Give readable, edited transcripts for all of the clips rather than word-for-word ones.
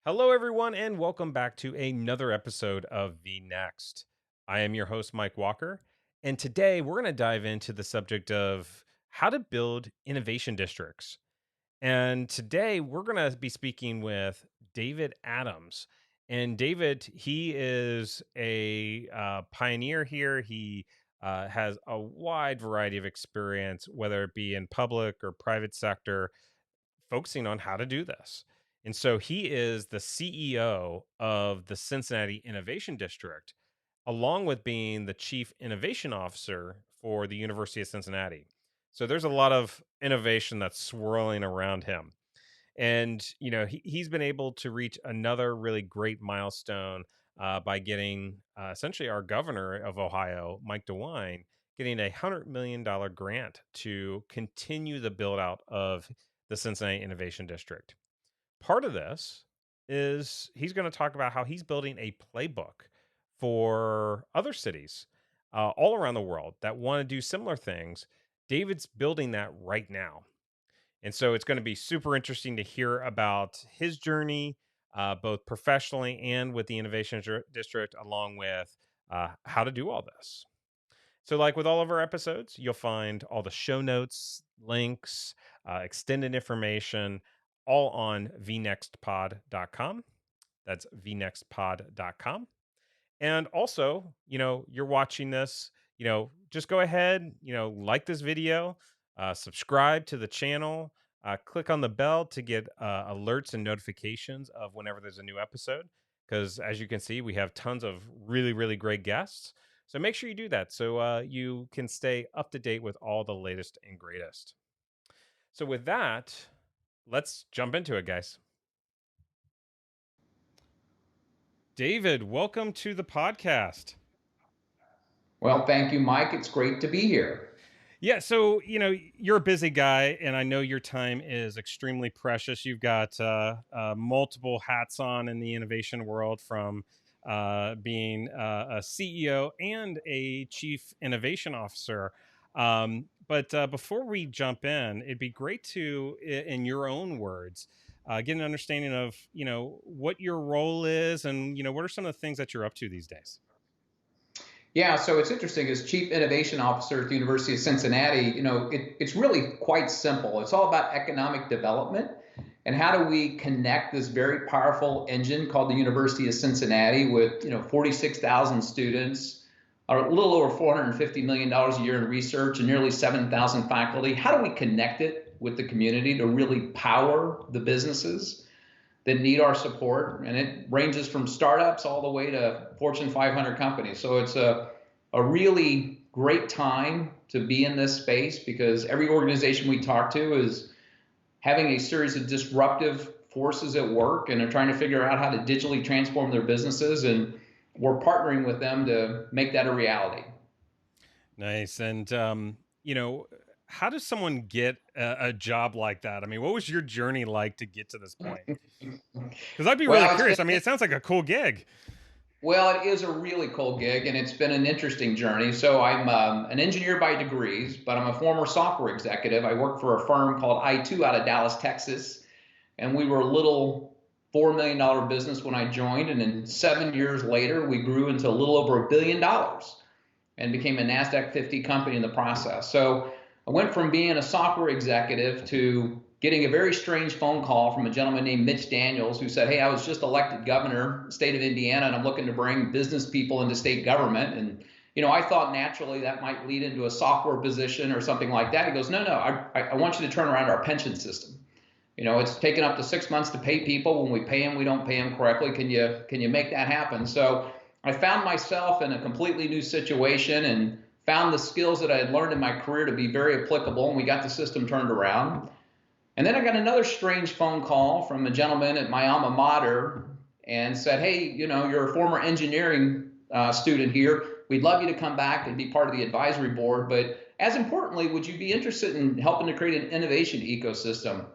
Hello, everyone, and welcome back to another episode of The Next. I am your host, Mike Walker, and today we're going to dive into the subject of how to build innovation districts. And today we're going to be speaking with David Adams. And David, he is a pioneer here. He has a wide variety of experience, whether it be in public or private sector, focusing on how to do this. And so he is the CEO of the Cincinnati Innovation District, along with being the chief innovation officer for the University of Cincinnati. So there's a lot of innovation that's swirling around him. And, he's been able to reach another really great milestone by getting essentially our governor of Ohio, Mike DeWine, getting $100 million grant to continue the build out of the Cincinnati Innovation District. Part of this is he's going to talk about how he's building a playbook for other cities all around the world that want to do similar things. David's building that right now. And so it's going to be super interesting to hear about his journey, both professionally and with the District, along with how to do all this. So, like with all of our episodes, you'll find all the show notes, links, extended information, all on vnextpod.com. That's vnextpod.com. And also, you're watching this, just go ahead, like this video, subscribe to the channel, click on the bell to get alerts and notifications of whenever there's a new episode. Because as you can see, we have tons of really, really great guests. So make sure you do that so you can stay up to date with all the latest and greatest. So with that, let's jump into it, guys. David, welcome to the podcast. Well, thank you, Mike. It's great to be here. Yeah, so you're a busy guy, and I know your time is extremely precious. You've got multiple hats on in the innovation world, from being a CEO and a chief innovation officer. But before we jump in, it'd be great to, in your own words, get an understanding of what your role is, and what are some of the things that you're up to these days. Yeah, so it's interesting. As Chief Innovation Officer at the University of Cincinnati, it's really quite simple. It's all about economic development and how do we connect this very powerful engine called the University of Cincinnati with 46,000 students, a little over $450 million a year in research, and nearly 7,000 faculty. How do we connect it with the community to really power the businesses that need our support? And it ranges from startups all the way to Fortune 500 companies. So it's a really great time to be in this space because every organization we talk to is having a series of disruptive forces at work, and they're trying to figure out how to digitally transform their businesses. And we're partnering with them to make that a reality. Nice. And, how does someone get a job like that? I mean, what was your journey like to get to this point? Because I'd be really Well, it's curious. I been mean, it sounds like a cool gig. Well, it is a really cool gig, and it's been an interesting journey. So I'm an engineer by degrees, but I'm a former software executive. I worked for a firm called i2 out of Dallas, Texas, and we were a little $4 million business when I joined, and then 7 years later, we grew into a little over $1 billion and became a NASDAQ 50 company in the process. So I went from being a software executive to getting a very strange phone call from a gentleman named Mitch Daniels, who said, "Hey, I was just elected governor, state of Indiana, and I'm looking to bring business people into state government." And I thought naturally that might lead into a software position or something like that. He goes, "No, I want you to turn around our pension system. It's taken up to 6 months to pay people. When we pay them, we don't pay them correctly. Can you make that happen?" So I found myself in a completely new situation and found the skills that I had learned in my career to be very applicable, and we got the system turned around. And then I got another strange phone call from a gentleman at my alma mater and said, "Hey, you're a former engineering student here. We'd love you to come back and be part of the advisory board. But as importantly, would you be interested in helping to create an innovation ecosystem?"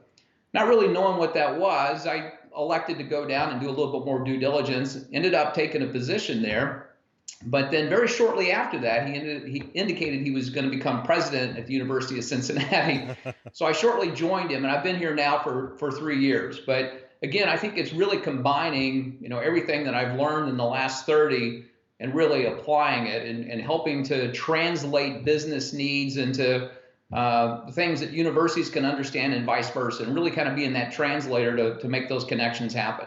Not really knowing what that was, I elected to go down and do a little bit more due diligence, ended up taking a position there. But then very shortly after that, he indicated he was going to become president at the University of Cincinnati. So I shortly joined him, and I've been here now for 3 years. But again, I think it's really combining, everything that I've learned in the last 30 and really applying it and helping to translate business needs into things that universities can understand and vice versa, and really kind of being that translator to make those connections happen.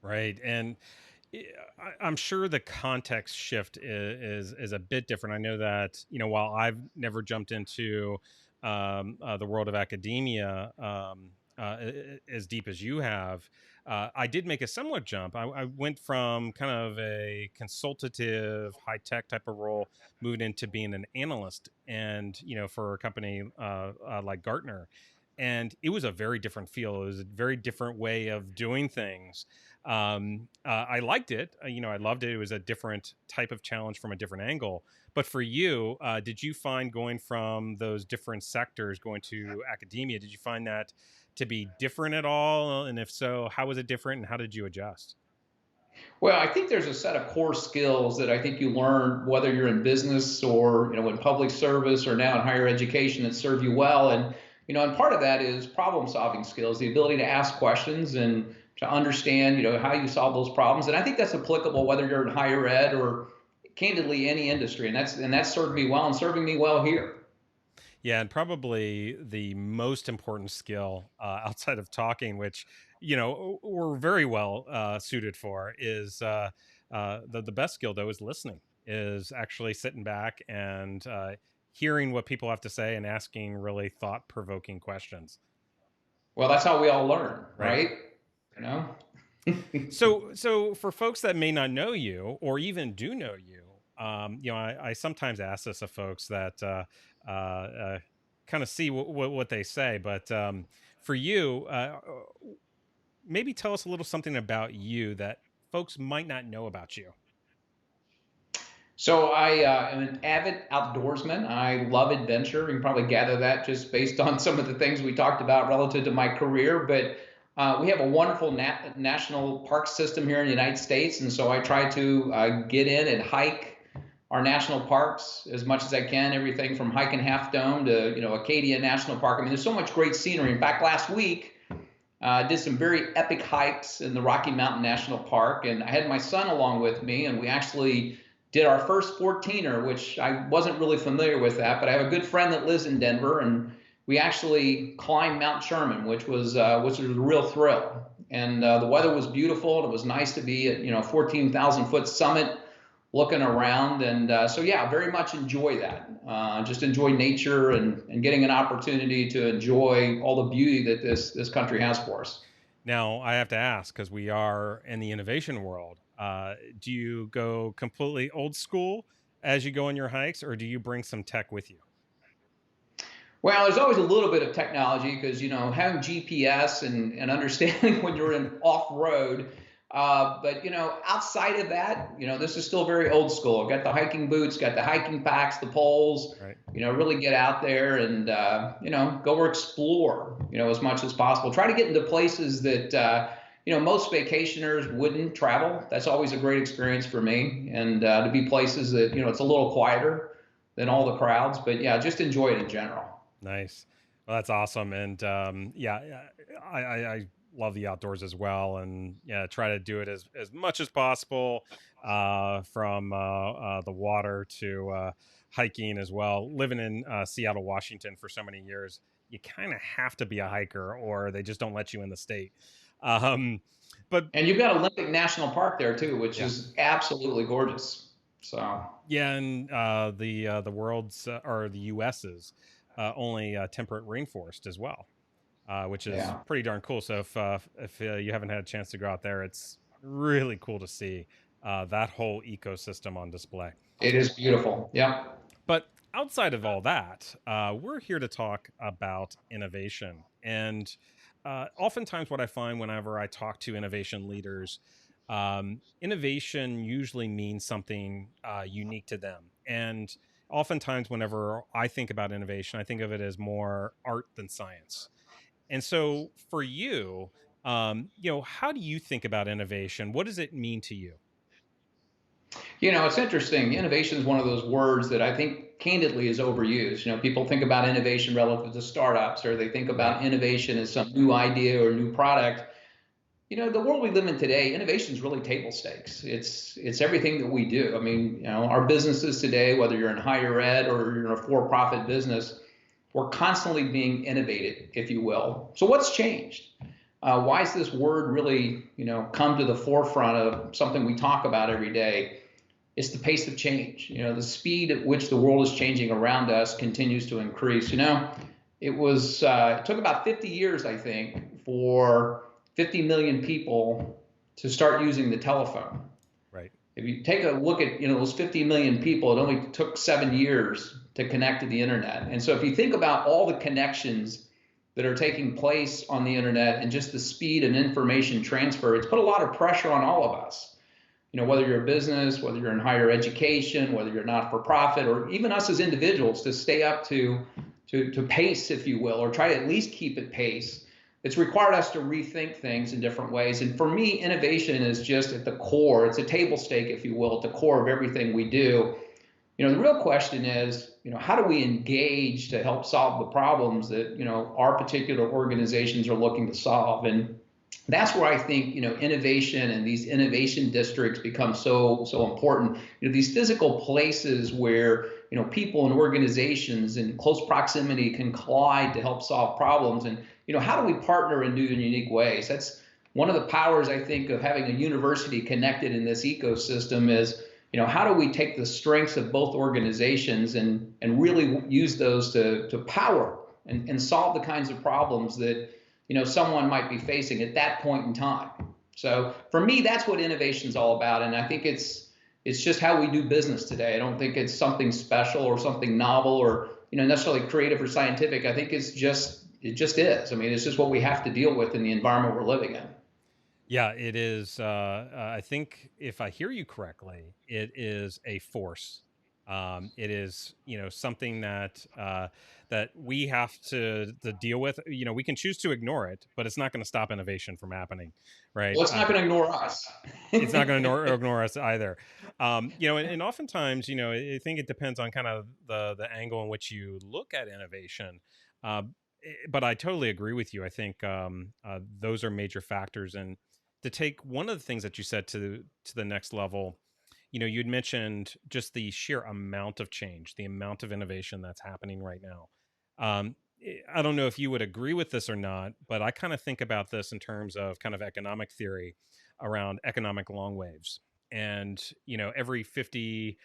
Right. And I'm sure the context shift is a bit different. I know that while I've never jumped into the world of academia as deep as you have, I did make a similar jump. I went from kind of a consultative, high tech type of role, moving into being an analyst, and for a company like Gartner. And it was a very different feel. It was a very different way of doing things. I liked it. I loved it. It was a different type of challenge from a different angle. But for you, did you find going from those different sectors, going to academia, did you find that to be different at all? And if so, how was it different and how did you adjust? Well, I think there's a set of core skills that I think you learn whether you're in business or in public service or now in higher education that serve you well. And part of that is problem solving skills, the ability to ask questions and to understand how you solve those problems. And I think that's applicable whether you're in higher ed or candidly any industry. And that's served me well and serving me well here. Yeah, and probably the most important skill outside of talking, which we're very well suited for, is the best skill though is listening. Is actually sitting back and hearing what people have to say and asking really thought provoking questions. Well, that's how we all learn, Right. right? You know. So for folks that may not know you or even do know you, I sometimes ask this of folks that kind of see what they say, but for you, maybe tell us a little something about you that folks might not know about you. So I am an avid outdoorsman. I love adventure. You can probably gather that just based on some of the things we talked about relative to my career. But we have a wonderful national park system here in the United States, and so I try to get in and hike our national parks as much as I can. Everything from hiking Half Dome to Acadia National Park. I mean, there's so much great scenery. In fact, last week did some very epic hikes in the Rocky Mountain National Park, and I had my son along with me, and we actually did our first 14er, which I wasn't really familiar with that, but I have a good friend that lives in Denver, and we actually climbed Mount Sherman, which was a real thrill. And the weather was beautiful, and it was nice to be at 14,000 foot summit, looking around, and so yeah, very much enjoy that. Just enjoy nature and getting an opportunity to enjoy all the beauty that this country has for us. Now, I have to ask because we are in the innovation world. Do you go completely old school as you go on your hikes, or do you bring some tech with you? Well, there's always a little bit of technology because having GPS and understanding when you're in off road. But outside of that, this is still very old school. Got the hiking boots, got the hiking packs, the poles. Right. Really get out there and go explore. As much as possible. Try to get into places that most vacationers wouldn't travel. That's always a great experience for me, and to be places that it's a little quieter than all the crowds. But yeah, just enjoy it in general. Nice. Well, that's awesome. And yeah, I love the outdoors as well. And yeah, try to do it as much as possible, from the water to hiking as well. Living in Seattle, Washington for so many years, you kind of have to be a hiker or they just don't let you in the state. Um, but And you've got Olympic National Park there too, which yeah. is absolutely gorgeous. So Yeah, and the world's or the US's only temperate rainforest as well, which is yeah, pretty darn cool. So if you haven't had a chance to go out there, it's really cool to see that whole ecosystem on display. it is beautiful. Yeah. But outside of all that, we're here to talk about innovation. And oftentimes, what I find whenever I talk to innovation leaders, innovation usually means something unique to them. And oftentimes, whenever I think about innovation, I think of it as more art than science. And so, for you, how do you think about innovation? What does it mean to you? It's interesting. Innovation is one of those words that I think candidly is overused. People think about innovation relative to startups, or they think Right. about innovation as some new idea or new product. The world we live in today, innovation is really table stakes. It's everything that we do. I mean, our businesses today, whether you're in higher ed or you're in a for-profit business, we're constantly being innovated, if you will. So what's changed? Why is this word really, come to the forefront of something we talk about every day? It's the pace of change. The speed at which the world is changing around us continues to increase. It took about 50 years, I think, for 50 million people to start using the telephone. Right. If you take a look at those 50 million people, it only took 7 years to connect to the internet. And so if you think about all the connections that are taking place on the internet and just the speed and information transfer, it's put a lot of pressure on all of us. Whether you're a business, whether you're in higher education, whether you're not for profit, or even us as individuals to stay up to pace, if you will, or try to at least keep it pace. It's required us to rethink things in different ways. And for me, innovation is just at the core. It's a table stake, if you will, at the core of everything we do. The real question is, how do we engage to help solve the problems that, our particular organizations are looking to solve? And that's where I think, innovation and these innovation districts become so important. These physical places where, people and organizations in close proximity can collide to help solve problems. And, how do we partner in new and unique ways? That's one of the powers, I think, of having a university connected in this ecosystem is, how do we take the strengths of both organizations and really use those to power and solve the kinds of problems that, someone might be facing at that point in time. So for me, that's what innovation is all about. And I think it's just how we do business today. I don't think it's something special or something novel or, necessarily creative or scientific. I think it just is. I mean, it's just what we have to deal with in the environment we're living in. Yeah, it is. I think if I hear you correctly, it is a force. It is, something that we have to deal with. We can choose to ignore it, but it's not going to stop innovation from happening, right? Well, it's not going to ignore us. It's not going to ignore us either. And oftentimes, I think it depends on kind of the angle in which you look at innovation. But I totally agree with you. I think those are major factors. And to take one of the things that you said to the next level, you'd mentioned just the sheer amount of change, the amount of innovation that's happening right now. I don't know if you would agree with this or not, but I kind of think about this in terms of kind of economic theory around economic long waves. And, every 50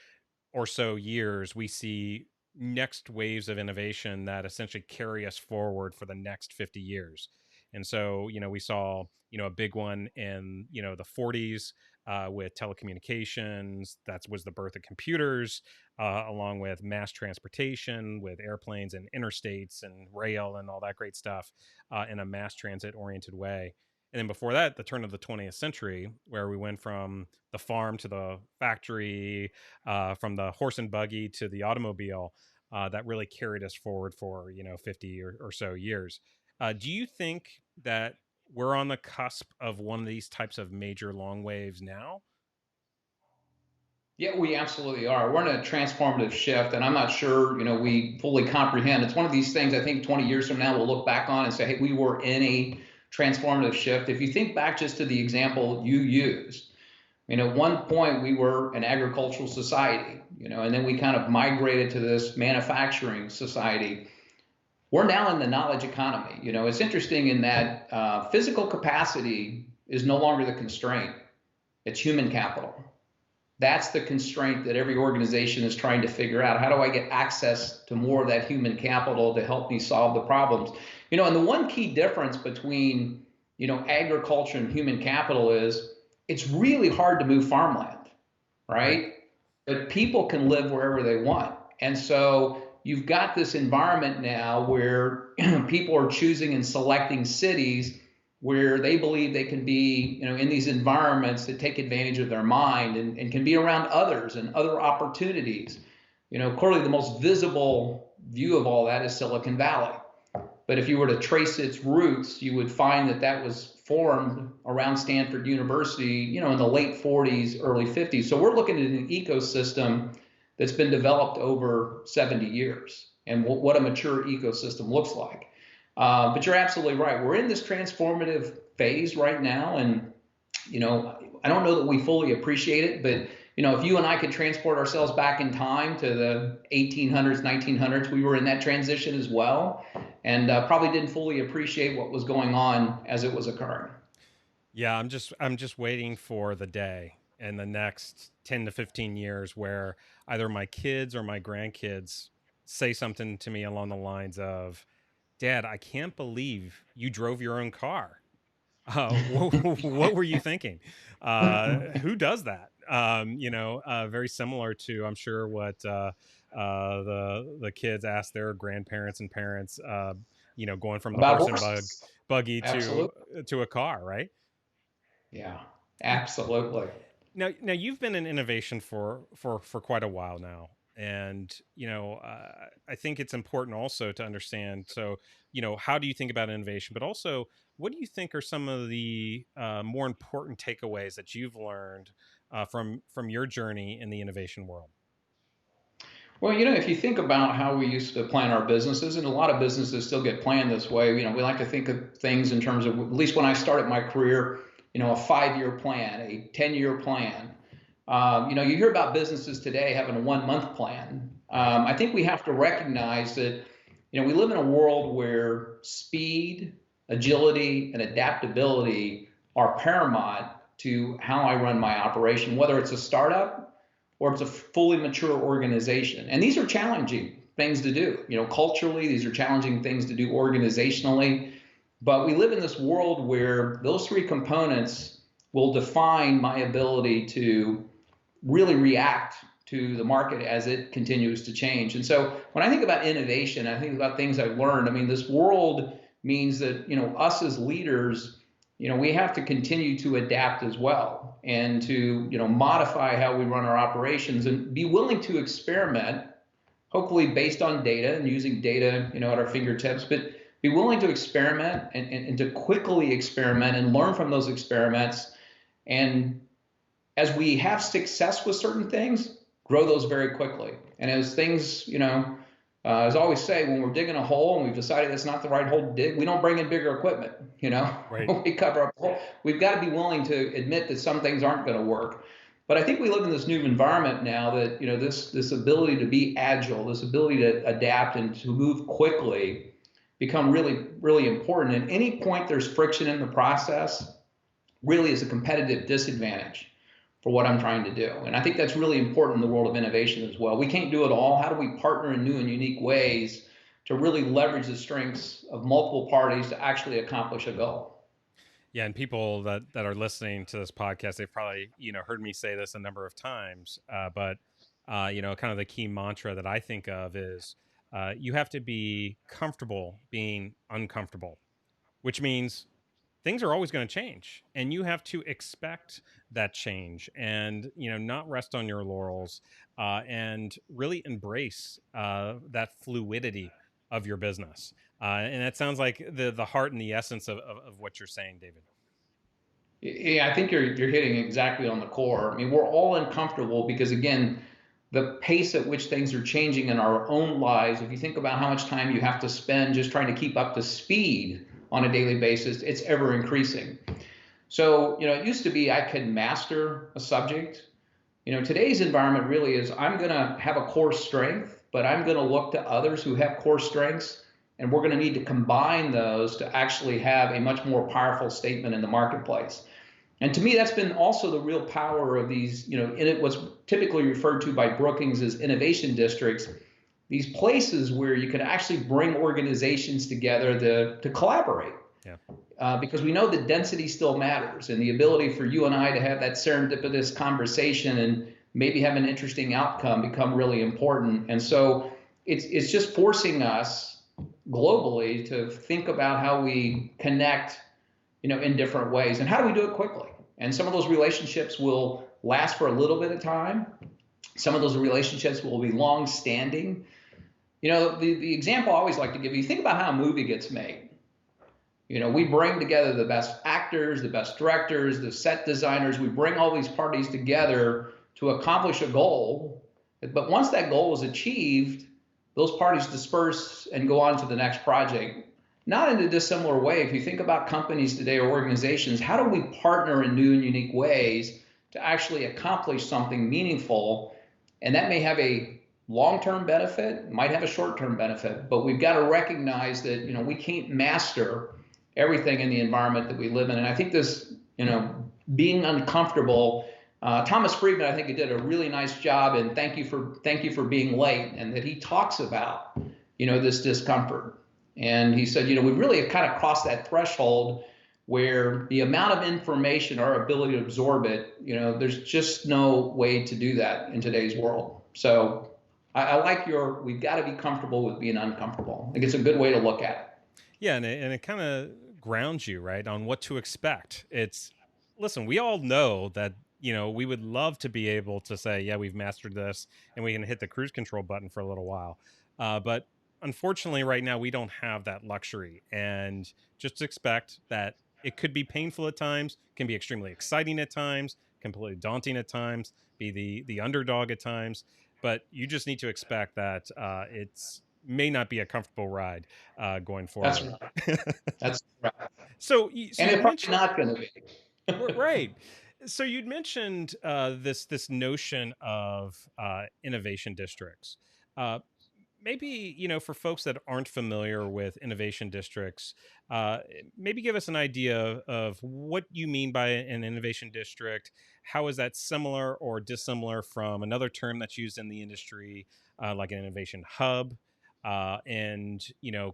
or so years, we see next waves of innovation that essentially carry us forward for the next 50 years. And so, we saw, a big one in, the 40s with telecommunications. That was the birth of computers, along with mass transportation, with airplanes and interstates and rail and all that great stuff in a mass transit oriented way. And then before that, the turn of the 20th century, where we went from the farm to the factory, from the horse and buggy to the automobile, that really carried us forward for 50 or so years. Do you think that we're on the cusp of one of these types of major long waves now? Yeah, we absolutely are. We're in a transformative shift, and I'm not sure, we fully comprehend. It's one of these things I think 20 years from now we'll look back on and say, hey, we were in a transformative shift. If you think back just to the example you used, at one point we were an agricultural society, and then we kind of migrated to this manufacturing society. We're now in the knowledge economy. It's interesting in that physical capacity is no longer the constraint. It's human capital. That's the constraint that every organization is trying to figure out. How do I get access to more of that human capital to help me solve the problems? And the one key difference between, agriculture and human capital is it's really hard to move farmland, Right. right? But people can live wherever they want. And so you've got this environment now where people are choosing and selecting cities where they believe they can be, in these environments that take advantage of their mind and can be around others and other opportunities. Clearly the most visible view of all that is Silicon Valley. But if you were to trace its roots, you would find that that was formed around Stanford University, in the late 40s, early 50s. So we're looking at an ecosystem that's been developed over 70 years and what a mature ecosystem looks like. But you're absolutely right. We're in this transformative phase right now. And, I don't know that we fully appreciate it, but, if you and I could transport ourselves back in time to the 1800s, 1900s, we were in that transition as well, and probably didn't fully appreciate what was going on as it was occurring. Yeah, I'm just waiting for the day in the next 10 to 15 years where either my kids or my grandkids say something to me along the lines of, "Dad, I can't believe you drove your own car. What were you thinking? Who does that?" Very similar to, I'm sure, what the kids ask their grandparents and parents, going from the About horse and horses. buggy Absolutely. to a car, right? Yeah, absolutely. Now you've been in innovation for quite a while now, and I think it's important also to understand. So, how do you think about innovation, but also what do you think are some of the more important takeaways that you've learned from your journey in the innovation world? Well, if you think about how we used to plan our businesses, and a lot of businesses still get planned this way, we like to think of things in terms of, at least when I started my career, a 5-year plan, a 10-year plan. You hear about businesses today having a 1-month plan. Right. I think we have to recognize that, we live in a world where speed, agility, and adaptability are paramount to how I run my operation, whether it's a startup or it's a fully mature organization. And these are challenging things to do. Culturally, these are challenging things to do organizationally. But we live in this world where those three components will define my ability to really react to the market as it continues to change. And so when I think about innovation, I think about things I've learned. I mean, this world means that, us as leaders, we have to continue to adapt as well, and to, modify how we run our operations and be willing to experiment, hopefully based on data and using data, at our fingertips, but be willing to experiment and to quickly experiment and learn from those experiments. And as we have success with certain things, grow those very quickly. And as things, as I always say, when we're digging a hole and we've decided it's not the right hole to dig, we don't bring in bigger equipment. Right. We cover up the hole. We've got to be willing to admit that some things aren't going to work. But I think we live in this new environment now that, this ability to be agile, this ability to adapt and to move quickly become really, really important. And any point there's friction in the process really is a competitive disadvantage for what I'm trying to do. And I think that's really important in the world of innovation as well. We can't do it all. How do we partner in new and unique ways to really leverage the strengths of multiple parties to actually accomplish a goal? Yeah, and people that are listening to this podcast, they've probably heard me say this a number of times, but kind of the key mantra that I think of is you have to be comfortable being uncomfortable, which means things are always going to change, and you have to expect that change, and not rest on your laurels, and really embrace that fluidity of your business. And that sounds like the heart and the essence of what you're saying, David. Yeah, I think you're hitting exactly on the core. I mean, we're all uncomfortable because, again, the pace at which things are changing in our own lives. If you think about how much time you have to spend just trying to keep up to speed on a daily basis, it's ever increasing. So, it used to be I could master a subject. Today's environment really is I'm going to have a core strength, but I'm going to look to others who have core strengths, and we're going to need to combine those to actually have a much more powerful statement in the marketplace. And to me, that's been also the real power of these, what's typically referred to by Brookings as innovation districts, these places where you can actually bring organizations together to collaborate. Yeah. Because we know that density still matters, and the ability for you and I to have that serendipitous conversation and maybe have an interesting outcome become really important. And so it's just forcing us globally to think about how we connect, in different ways, and how do we do it quickly. And some of those relationships will last for a little bit of time. Some of those relationships will be long-standing. The example I always like to give you, think about how a movie gets made. We bring together the best actors, the best directors, the set designers. We bring all these parties together to accomplish a goal. But once that goal is achieved, those parties disperse and go on to the next project. not in a dissimilar way. If you think about companies today or organizations, how do we partner in new and unique ways to actually accomplish something meaningful? And that may have a long-term benefit, might have a short-term benefit, but we've got to recognize that, we can't master everything in the environment that we live in. And I think this, being uncomfortable. Thomas Friedman, I think, he did a really nice job, and thank you for being late, and that he talks about, this discomfort. And he said, we really have kind of crossed that threshold where the amount of information, our ability to absorb it, there's just no way to do that in today's world. So I like we've got to be comfortable with being uncomfortable. I think it's a good way to look at it. Yeah, and it kind of grounds you, right, on what to expect. Listen, we all know that, we would love to be able to say, yeah, we've mastered this and we can hit the cruise control button for a little while. But unfortunately, right now, we don't have that luxury. And just expect that it could be painful at times, can be extremely exciting at times, completely daunting at times, be the underdog at times. But you just need to expect that it's may not be a comfortable ride going That's forward. right. That's right. So And you'd it's probably mentioned, not going to be. right. So you'd mentioned this notion of innovation districts. Uh, Maybe, for folks that aren't familiar with innovation districts, uh, maybe give us an idea of what you mean by an innovation district. How is that similar or dissimilar from another term that's used in the industry, like an innovation hub? And,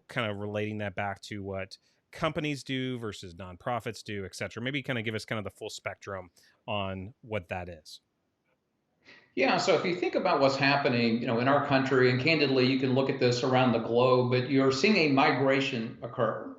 kind of relating that back to what companies do versus nonprofits do, et cetera. Maybe kind of give us kind of the full spectrum on what that is. Yeah, so if you think about what's happening, in our country, and candidly, you can look at this around the globe, but you're seeing a migration occur.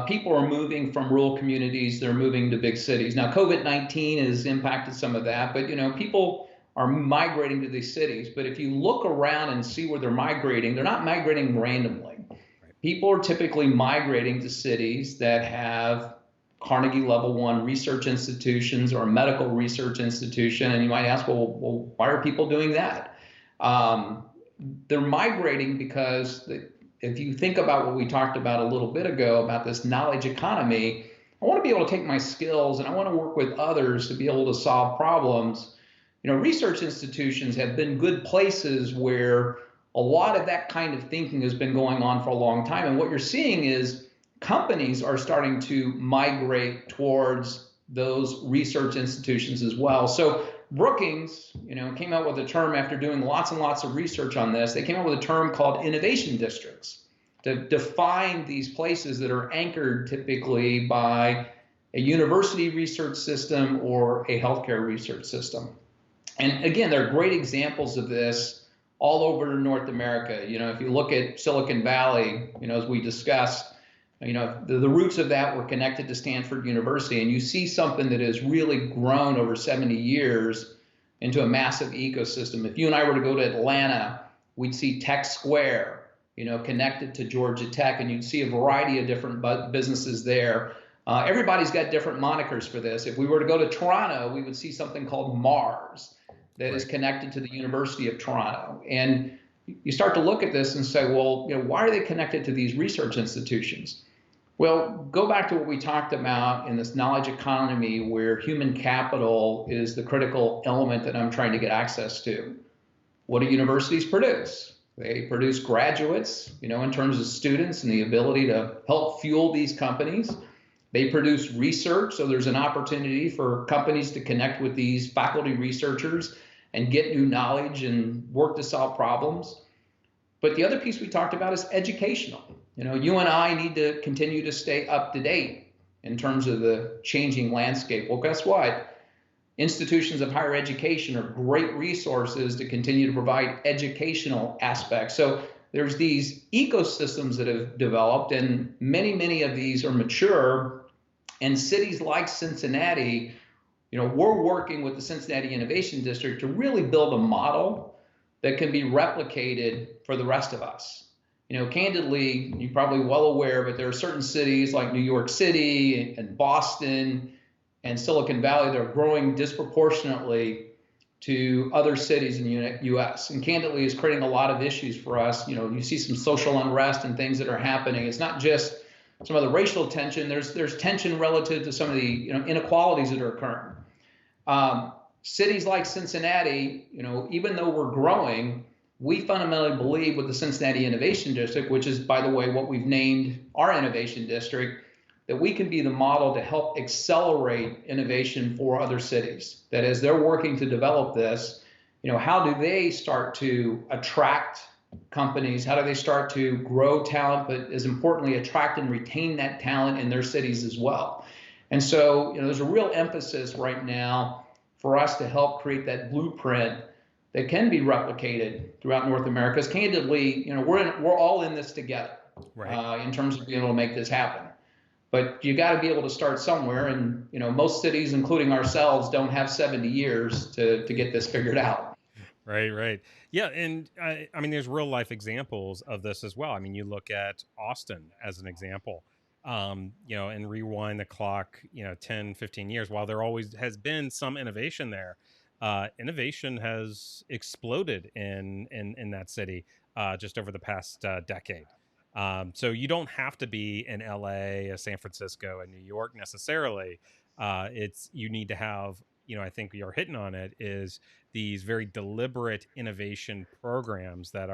People are moving from rural communities; they're moving to big cities. Now, COVID-19 has impacted some of that, but people are migrating to these cities. But if you look around and see where they're not migrating randomly. Right. People are typically migrating to cities that have Carnegie Level One research institutions or a medical research institution. And you might ask, well, why are people doing that? Um, they're migrating because if you think about what we talked about a little bit ago about this knowledge economy, I want to be able to take my skills and I want to work with others to be able to solve problems. Research institutions have been good places where a lot of that kind of thinking has been going on for a long time. And what you're seeing is companies are starting to migrate towards those research institutions as well. So Brookings, came out with a term after doing lots and lots of research on this. They came up with a term called innovation districts to define these places that are anchored typically by a university research system or a healthcare research system. And again, there are great examples of this all over North America. If you look at Silicon Valley, as we discussed, the roots of that were connected to Stanford University, and you see something that has really grown over 70 years into a massive ecosystem. If you and I were to go to Atlanta, we'd see Tech Square, connected to Georgia Tech, and you'd see a variety of different businesses there. Everybody's got different monikers for this. If we were to go to Toronto, we would see something called Mars that is connected to the University of Toronto. And you start to look at this and say, well, why are they connected to these research institutions? Well, go back to what we talked about in this knowledge economy where human capital is the critical element that I'm trying to get access to. What do universities produce? They produce graduates, in terms of students and the ability to help fuel these companies. They produce research, so there's an opportunity for companies to connect with these faculty researchers and get new knowledge and work to solve problems. But the other piece we talked about is educational. You and I need to continue to stay up to date in terms of the changing landscape. Well, guess what? Institutions of higher education are great resources to continue to provide educational aspects. So there's these ecosystems that have developed, and many of these are mature. And cities like Cincinnati, we're working with the Cincinnati Innovation District to really build a model that can be replicated for the rest of us. Candidly, you're probably well aware, but there are certain cities like New York City and Boston and Silicon Valley that are growing disproportionately to other cities in the U.S. And candidly, is creating a lot of issues for us. You see some social unrest and things that are happening. It's not just some of the racial tension. There's tension relative to some of the inequalities that are occurring. Cities like Cincinnati, even though we're growing, we fundamentally believe with the Cincinnati Innovation District, which is, by the way, what we've named our innovation district, that we can be the model to help accelerate innovation for other cities. That as they're working to develop this, how do they start to attract companies? How do they start to grow talent, but as importantly, attract and retain that talent in their cities as well? And so, there's a real emphasis right now for us to help create that blueprint that can be replicated throughout North America. Because candidly, we're all in this together, Right. in terms of being able to make this happen. But you got to be able to start somewhere, and most cities, including ourselves, don't have 70 years to get this figured out. Right, right. Yeah, and I mean, there's real life examples of this as well. I mean, you look at Austin as an example, and rewind the clock, 10, 15 years, while there always has been some innovation there, innovation has exploded in that city just over the past decade. So you don't have to be in LA, San Francisco, and New York necessarily. You need to have, I think you're hitting on it, is these very deliberate innovation programs that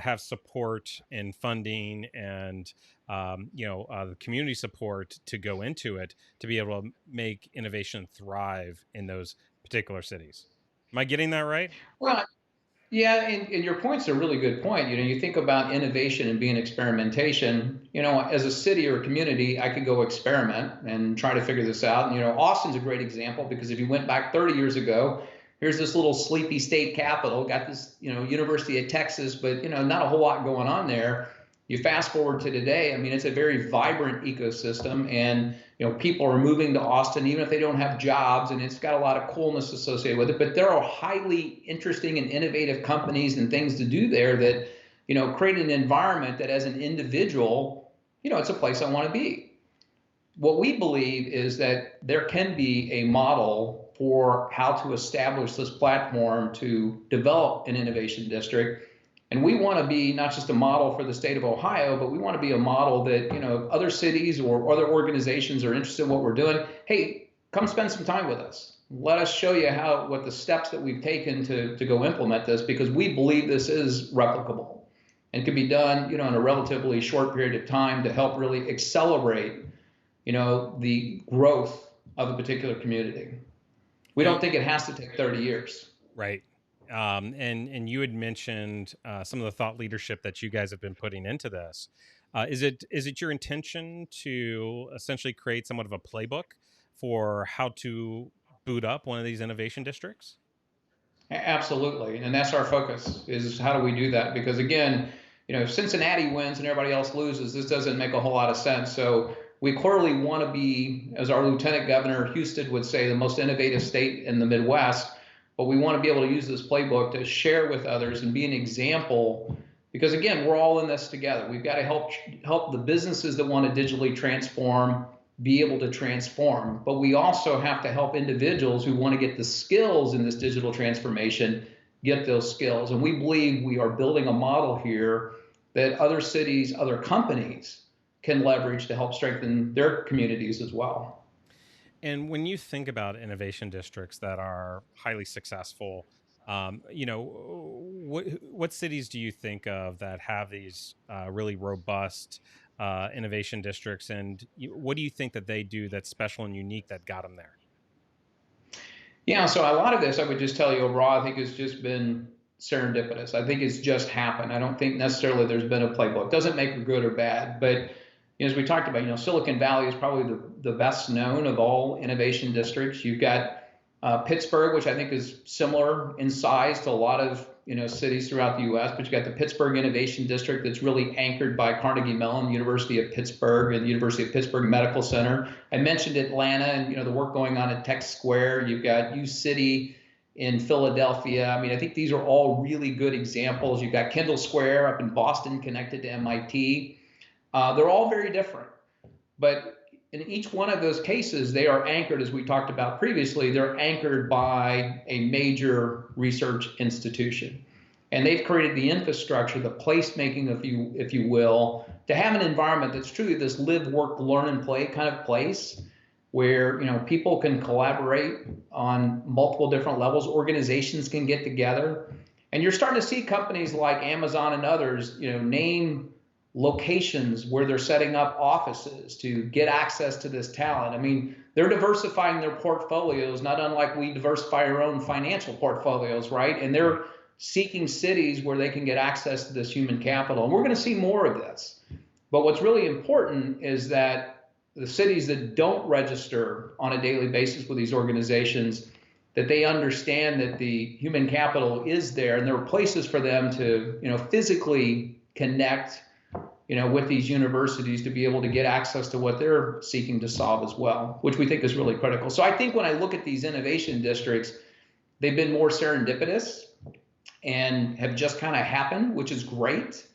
have support and funding and the community support to go into it to be able to make innovation thrive in those particular cities. Am I getting that right? Well, yeah, and your point's a really good point. You think about innovation and being experimentation. As a city or a community, I could go experiment and try to figure this out. And, Austin's a great example, because if you went back 30 years ago, here's this little sleepy state capital, got this, University of Texas, but, not a whole lot going on there. You fast forward to today, I mean, it's a very vibrant ecosystem, and people are moving to Austin even if they don't have jobs, and it's got a lot of coolness associated with it. But there are highly interesting and innovative companies and things to do there that create an environment that, as an individual, it's a place I want to be. What we believe is that there can be a model for how to establish this platform to develop an innovation district. And we want to be not just a model for the state of Ohio, but we want to be a model that, other cities or other organizations are interested in what we're doing. Hey, come spend some time with us. Let us show you what the steps that we've taken to go implement this, because we believe this is replicable and can be done, in a relatively short period of time to help really accelerate, the growth of a particular community. We don't think it has to take 30 years. Right. And you had mentioned some of the thought leadership that you guys have been putting into this. Is it your intention to essentially create somewhat of a playbook for how to boot up one of these innovation districts? Absolutely. And that's our focus, is how do we do that? Because again, if Cincinnati wins and everybody else loses, this doesn't make a whole lot of sense. So we clearly want to be, as our Lieutenant Governor Houston would say, the most innovative state in the Midwest. But we want to be able to use this playbook to share with others and be an example, because again, we're all in this together. We've got to help the businesses that want to digitally transform be able to transform, but we also have to help individuals who want to get the skills in this digital transformation get those skills. And we believe we are building a model here that other cities, other companies can leverage to help strengthen their communities as well. And when you think about innovation districts that are highly successful, what cities do you think of that have these really robust innovation districts, and what do you think that they do that's special and unique that got them there? Yeah, so a lot of this, I would just tell you overall, I think has just been serendipitous. I think it's just happened. I don't think necessarily there's been a playbook. Doesn't make it good or bad, but as we talked about, Silicon Valley is probably the best known of all innovation districts. You've got Pittsburgh, which I think is similar in size to a lot of cities throughout the U.S. But you got the Pittsburgh Innovation District that's really anchored by Carnegie Mellon, University of Pittsburgh, and the University of Pittsburgh Medical Center. I mentioned Atlanta and the work going on at Tech Square. You've got U City in Philadelphia. I mean, I think these are all really good examples. You've got Kendall Square up in Boston, connected to MIT. They're all very different, but in each one of those cases, they are anchored, as we talked about previously, they're anchored by a major research institution. And they've created the infrastructure, the placemaking, if you will, to have an environment that's truly this live, work, learn, and play kind of place where people can collaborate on multiple different levels. Organizations can get together, and you're starting to see companies like Amazon and others, name locations where they're setting up offices to get access to this talent. I mean, they're diversifying their portfolios, not unlike we diversify our own financial portfolios, right? And Right. they're seeking cities where they can get access to this human capital. And we're going to see more of this. But what's really important is that the cities that don't register on a daily basis with these organizations, that they understand that the human capital is there and there are places for them to, physically connect, with these universities to be able to get access to what they're seeking to solve as well, which we think is really critical. So I think when I look at these innovation districts, they've been more serendipitous and have just kind of happened, which is great.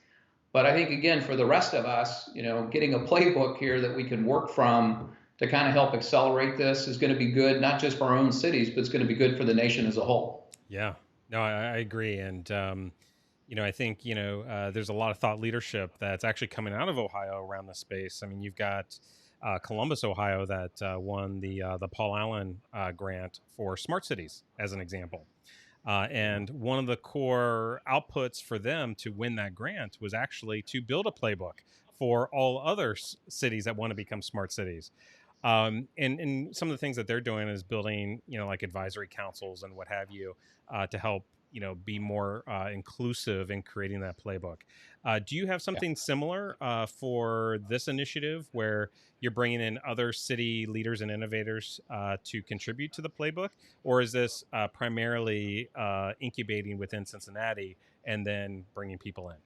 But I think, again, for the rest of us, getting a playbook here that we can work from to kind of help accelerate this is going to be good, not just for our own cities, but it's going to be good for the nation as a whole. Yeah. No, I agree. And, I think, there's a lot of thought leadership that's actually coming out of Ohio around the space. I mean, you've got Columbus, Ohio, that won the Paul Allen grant for smart cities, as an example. And one of the core outputs for them to win that grant was actually to build a playbook for all other cities that want to become smart cities. And some of the things that they're doing is building, like advisory councils and what have you, to help, be more inclusive in creating that playbook. Do you have Yeah. something similar for this initiative where you're bringing in other city leaders and innovators to contribute to the playbook? Or is this primarily incubating within Cincinnati and then bringing people in?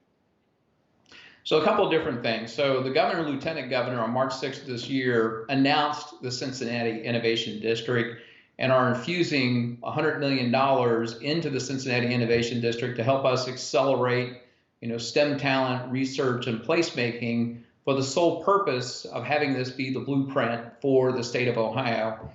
So a couple of different things. So the governor and lieutenant governor on March 6th this year announced the Cincinnati Innovation District and are infusing $100 million into the Cincinnati Innovation District to help us accelerate, STEM talent, research, and placemaking for the sole purpose of having this be the blueprint for the state of Ohio.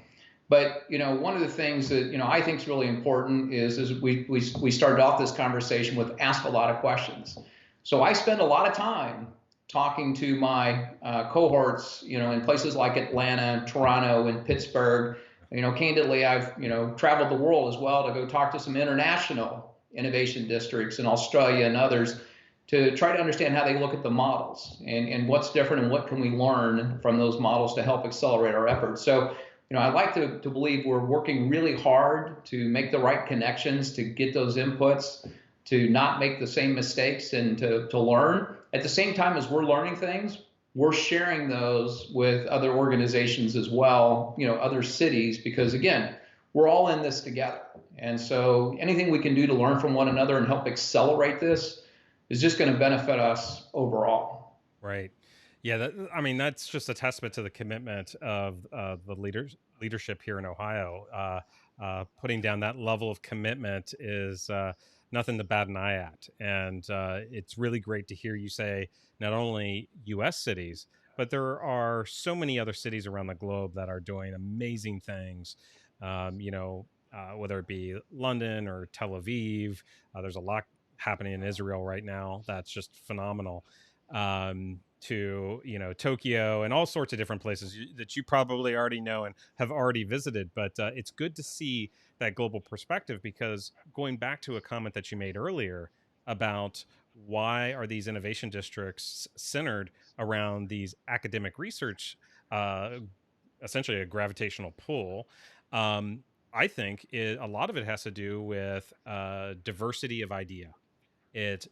But one of the things that I think is really important is we started off this conversation with ask a lot of questions. So I spend a lot of time talking to my cohorts, in places like Atlanta, Toronto, and Pittsburgh. Candidly, I've traveled the world as well to go talk to some international innovation districts in Australia and others to try to understand how they look at the models and what's different and what can we learn from those models to help accelerate our efforts. So I'd like to believe we're working really hard to make the right connections, to get those inputs, to not make the same mistakes and to learn. At the same time as we're learning things, we're sharing those with other organizations as well, other cities, because again, we're all in this together. And so anything we can do to learn from one another and help accelerate this is just going to benefit us overall. Right. Yeah. I mean, that's just a testament to the commitment of the leadership here in Ohio. Putting down that level of commitment is nothing to bat an eye at. And it's really great to hear you say not only U.S. cities, but there are so many other cities around the globe that are doing amazing things. Whether it be London or Tel Aviv, there's a lot happening in Israel right now that's just phenomenal. To Tokyo and all sorts of different places that you probably already know and have already visited. But it's good to see that global perspective, because going back to a comment that you made earlier about why are these innovation districts centered around these academic research, uh, essentially a gravitational pull. I think a lot of it has to do with diversity of idea.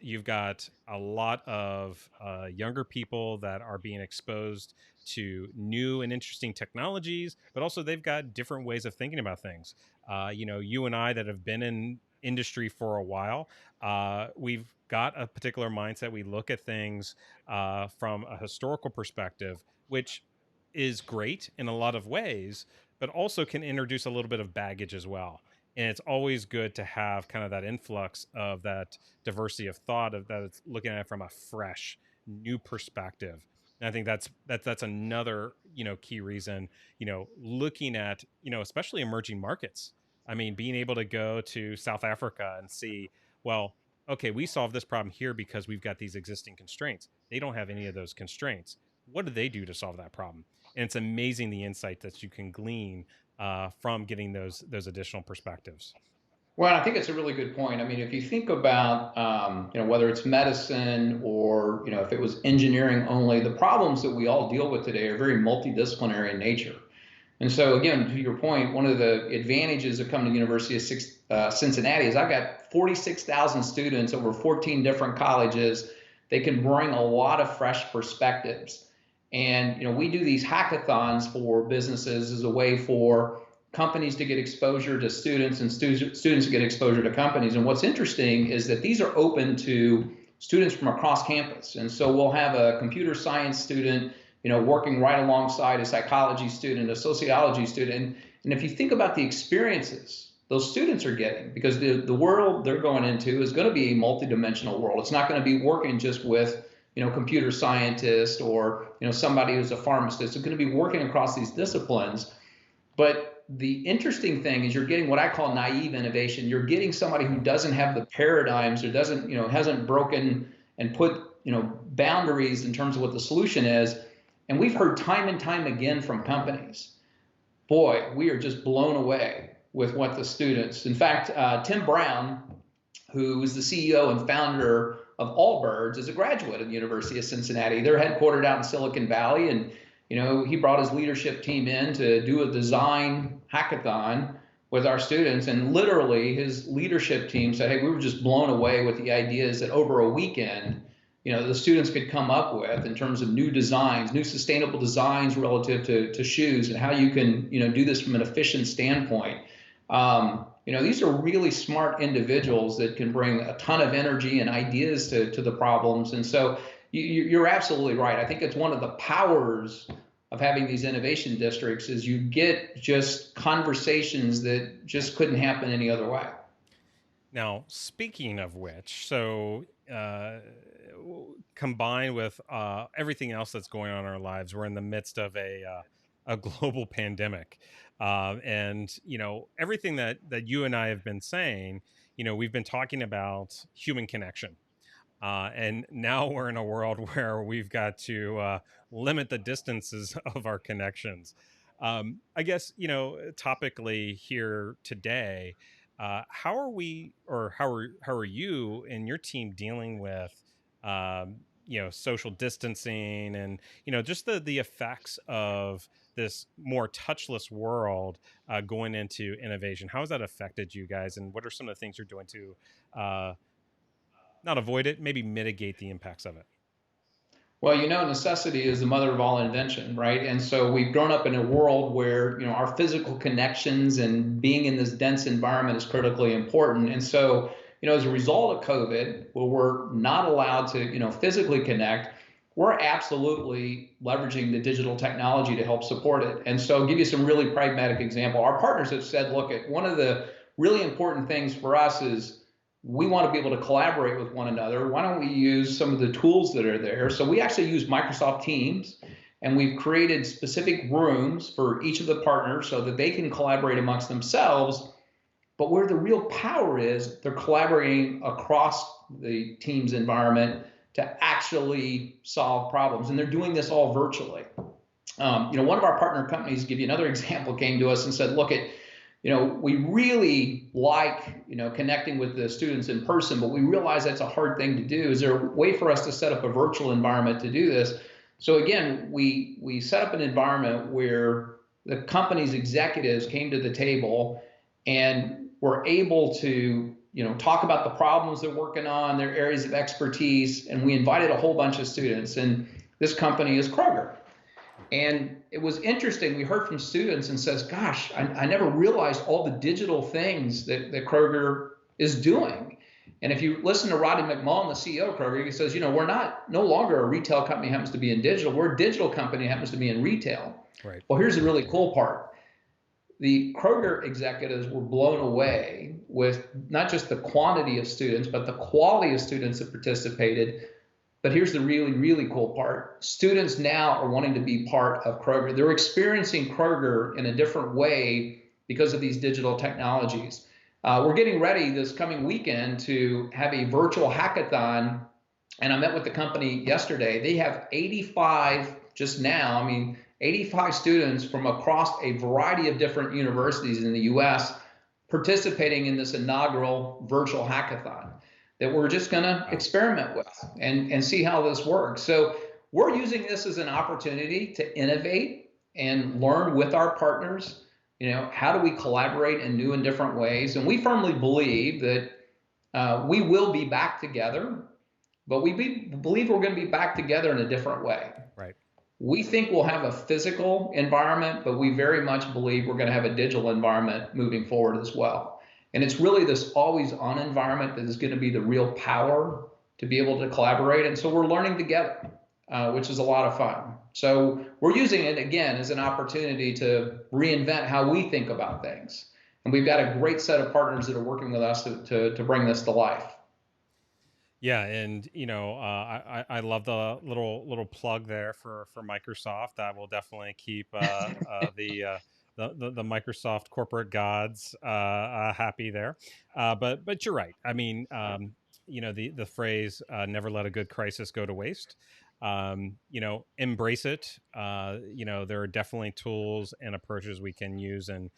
You've got a lot of younger people that are being exposed to new and interesting technologies, but also they've got different ways of thinking about things. You and I that have been in industry for a while, we've got a particular mindset. We look at things from a historical perspective, which is great in a lot of ways, but also can introduce a little bit of baggage as well. And it's always good to have kind of that influx of that diversity of thought, of that it's looking at it from a fresh, new perspective. And I think that's another key reason, looking at especially emerging markets. I mean, being able to go to South Africa and see, well, okay, we solve this problem here because we've got these existing constraints. They don't have any of those constraints. What do they do to solve that problem? And it's amazing the insight that you can glean from getting those additional perspectives. Well, I think it's a really good point. I mean, if you think about, whether it's medicine or, if it was engineering only, the problems that we all deal with today are very multidisciplinary in nature. And so, again, to your point, one of the advantages of coming to the University of Cincinnati is I've got 46,000 students over 14 different colleges. They can bring a lot of fresh perspectives. And, we do these hackathons for businesses as a way for companies to get exposure to students and students to get exposure to companies. And what's interesting is that these are open to students from across campus. And so we'll have a computer science student, working right alongside a psychology student, a sociology student. And if you think about the experiences those students are getting, because the world they're going into is going to be a multidimensional world. It's not going to be working just with, computer scientists or, somebody who's a pharmacist. It's going to be working across these disciplines. But the interesting thing is you're getting what I call naive innovation. You're getting somebody who doesn't have the paradigms or doesn't, hasn't broken and put, boundaries in terms of what the solution is. And we've heard time and time again from companies, boy, we are just blown away with what the students. In fact, Tim Brown, who is the CEO and founder of Allbirds, is a graduate of the University of Cincinnati. They're headquartered out in Silicon Valley, and he brought his leadership team in to do a design hackathon with our students, and literally his leadership team said, hey, we were just blown away with the ideas that over a weekend, the students could come up with in terms of new designs, new sustainable designs relative to shoes and how you can, do this from an efficient standpoint. These are really smart individuals that can bring a ton of energy and ideas to the problems. And so you're absolutely right. I think it's one of the powers of having these innovation districts is you get just conversations that just couldn't happen any other way. Now, speaking of which, so combined with everything else that's going on in our lives, we're in the midst of a global pandemic. And, everything that you and I have been saying, we've been talking about human connection. And now we're in a world where we've got to limit the distances of our connections. I guess, topically here today, how are we, or how are you and your team dealing with, social distancing and, just the effects of this more touchless world going into innovation? How has that affected you guys? And what are some of the things you're doing to not avoid it, maybe mitigate the impacts of it? Well, necessity is the mother of all invention, right? And so we've grown up in a world where, our physical connections and being in this dense environment is critically important. And so, as a result of COVID, where we're not allowed to, physically connect, we're absolutely leveraging the digital technology to help support it. And so I'll give you some really pragmatic example. Our partners have said, look, one of the really important things for us is we want to be able to collaborate with one another. Why don't we use some of the tools that are there? So we actually use Microsoft Teams, and we've created specific rooms for each of the partners so that they can collaborate amongst themselves. But where the real power is, they're collaborating across the Teams environment to actually solve problems. And they're doing this all virtually. One of our partner companies, to give you another example, came to us and said, look, we really like, connecting with the students in person, but we realize that's a hard thing to do. Is there a way for us to set up a virtual environment to do this? So again, we set up an environment where the company's executives came to the table and were able to, talk about the problems they're working on, their areas of expertise, and we invited a whole bunch of students. And this company is Kroger. And it was interesting. We heard from students and says, gosh, I never realized all the digital things that Kroger is doing. And if you listen to Rodney McMullen, the CEO of Kroger, he says, we're no longer a retail company happens to be in digital. We're a digital company happens to be in retail. Right. Well, here's the really cool part. The Kroger executives were blown away with not just the quantity of students, but the quality of students that participated. But here's the really, really cool part. Students now are wanting to be part of Kroger. They're experiencing Kroger in a different way because of these digital technologies. We're getting ready this coming weekend to have a virtual hackathon. And I met with the company yesterday. They have 85 just now, 85 students from across a variety of different universities in the US participating in this inaugural virtual hackathon that we're just going to Wow. experiment with and see how this works. So we're using this as an opportunity to innovate and learn with our partners. How do we collaborate in new and different ways? And we firmly believe that we will be back together, but believe we're going to be back together in a different way. Right. We think we'll have a physical environment, but we very much believe we're going to have a digital environment moving forward as well. And it's really this always on environment that is going to be the real power to be able to collaborate. And so we're learning together, which is a lot of fun. So we're using it again as an opportunity to reinvent how we think about things. And we've got a great set of partners that are working with us to bring this to life. Yeah, and I love the little plug there for Microsoft. I will definitely keep the Microsoft corporate gods happy there. But you're right. I mean, the phrase "never let a good crisis go to waste." Embrace it. There are definitely tools and approaches we can use in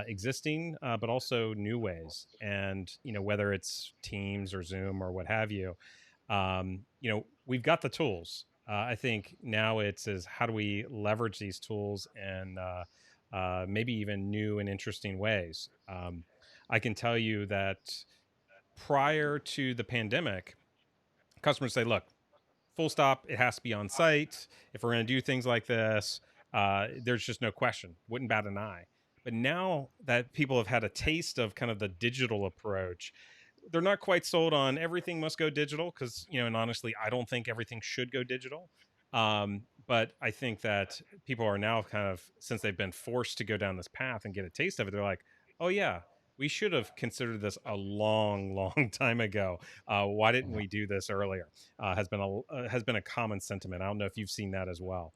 existing, but also new ways. And whether it's Teams or Zoom or what have you, we've got the tools. I think now it's is how do we leverage these tools in maybe even new and interesting ways. I can tell you that prior to the pandemic, customers say, "Look, full stop, it has to be on site. If we're going to do things like this, there's just no question. Wouldn't bat an eye." But now that people have had a taste of kind of the digital approach, they're not quite sold on everything must go digital because, and honestly, I don't think everything should go digital. But I think that people are now kind of, since they've been forced to go down this path and get a taste of it, they're like, oh, yeah, we should have considered this a long, long time ago. Why didn't we do this earlier? Has been a common sentiment. I don't know if you've seen that as well.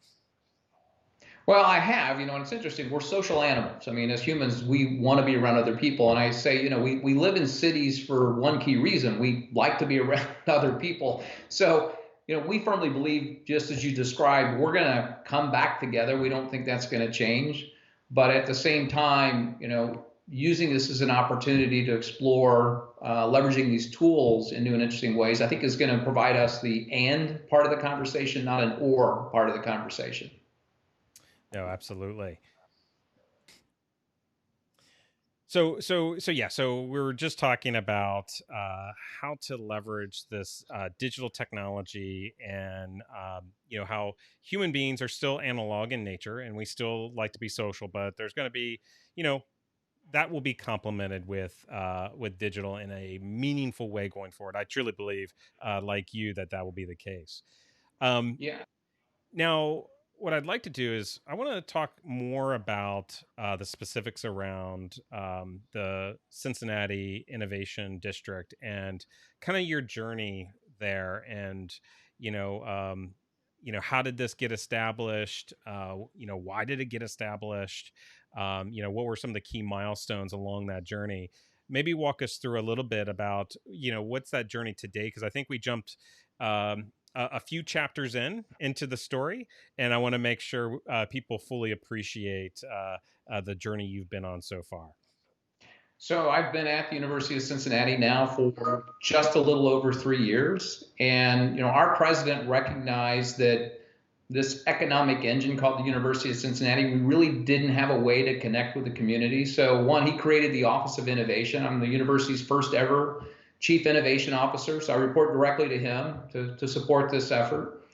Well, I have, and it's interesting. We're social animals. As humans, we want to be around other people. And I say, we live in cities for one key reason. We like to be around other people. So, we firmly believe, just as you described, we're going to come back together. We don't think that's going to change. But at the same time, using this as an opportunity to explore leveraging these tools in new and interesting ways, I think is going to provide us the and part of the conversation, not an or part of the conversation. No, absolutely. So we were just talking about how to leverage this digital technology, and how human beings are still analog in nature, and we still like to be social, but there's going to be, that will be complemented with digital in a meaningful way going forward. I truly believe, like you, that will be the case. Um, Yeah. Now, what I'd like to do is I want to talk more about the specifics around the Cincinnati Innovation District and kind of your journey there, and you know, um, how did this get established? Why did it get established? What were some of the key milestones along that journey? Maybe walk us through a little bit about what's that journey today, because I think we jumped. A few chapters into the story, and I want to make sure people fully appreciate the journey you've been on so far. So I've been at the University of Cincinnati now for just a little over 3 years. And, our president recognized that this economic engine called the University of Cincinnati, we really didn't have a way to connect with the community. So one, he created the Office of Innovation. I'm the university's first ever Chief Innovation Officer. So I report directly to him to support this effort.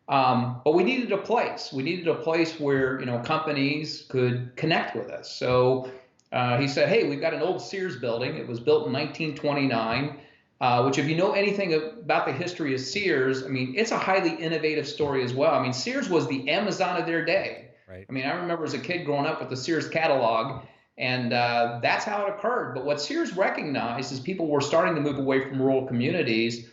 But we needed a place. We needed a place where companies could connect with us. So he said, "Hey, we've got an old Sears building. It was built in 1929." Which, if you know anything about the history of Sears, it's a highly innovative story as well. Sears was the Amazon of their day. Right. I remember as a kid growing up with the Sears catalog, and that's how it occurred. But what Sears recognized is people were starting to move away from rural communities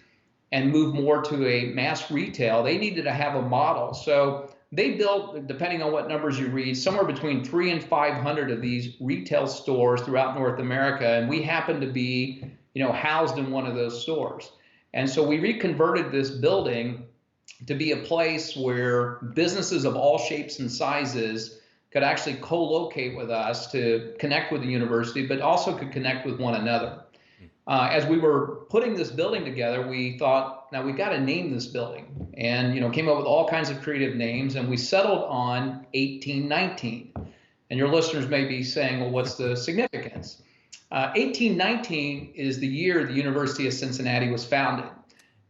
and move more to a mass retail. They needed to have a model. So they built, depending on what numbers you read, somewhere between 300 and 500 of these retail stores throughout North America, and we happen to be, housed in one of those stores. And so we reconverted this building to be a place where businesses of all shapes and sizes could actually co-locate with us to connect with the university, but also could connect with one another. As we were putting this building together, we thought, now we've got to name this building, and came up with all kinds of creative names, and we settled on 1819. And your listeners may be saying, well, what's the significance? 1819 is the year the University of Cincinnati was founded,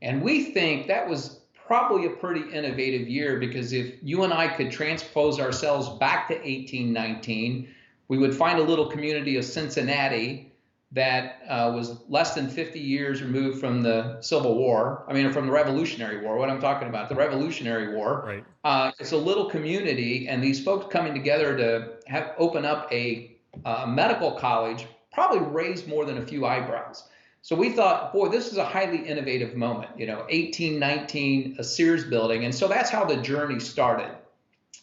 and we think that was probably a pretty innovative year, because if you and I could transpose ourselves back to 1819, we would find a little community of Cincinnati that was less than 50 years removed from the Civil War. I mean, from the Revolutionary War, what I'm talking about, the Revolutionary War. Right. It's a little community, and these folks coming together to open up a medical college probably raised more than a few eyebrows. So we thought, boy, this is a highly innovative moment, 1819, a Sears building. And so that's how the journey started.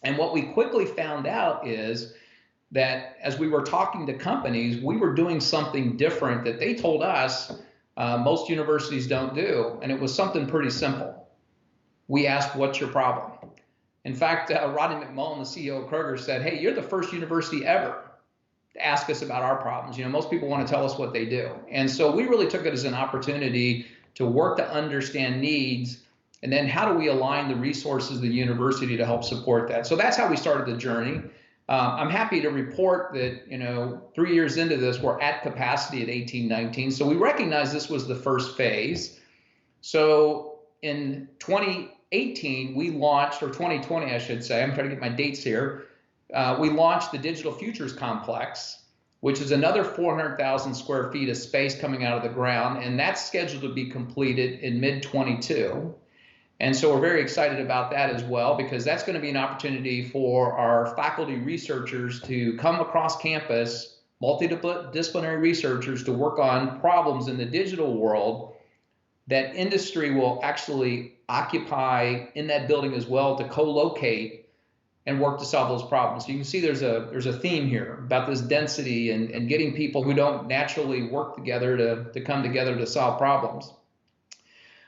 And what we quickly found out is that as we were talking to companies, we were doing something different that they told us most universities don't do. And it was something pretty simple. We asked, what's your problem? In fact, Rodney McMullen, the CEO of Kroger, said, hey, you're the first university ever to ask us about our problems. Most people want to tell us what they do. And so we really took it as an opportunity to work to understand needs, and then how do we align the resources of the university to help support that. So that's how we started the journey. I'm happy to report that, 3 years into this, we're at capacity at 1819. So we recognize this was the first phase. So in 2018, we launched, or 2020, I should say, I'm trying to get my dates here. We launched the Digital Futures Complex, which is another 400,000 square feet of space coming out of the ground, and that's scheduled to be completed in mid-22. And so we're very excited about that as well, because that's going to be an opportunity for our faculty researchers to come across campus, multidisciplinary researchers, to work on problems in the digital world that industry will actually occupy in that building as well, to co-locate and work to solve those problems. So you can see there's a theme here about this density and getting people who don't naturally work together to come together to solve problems.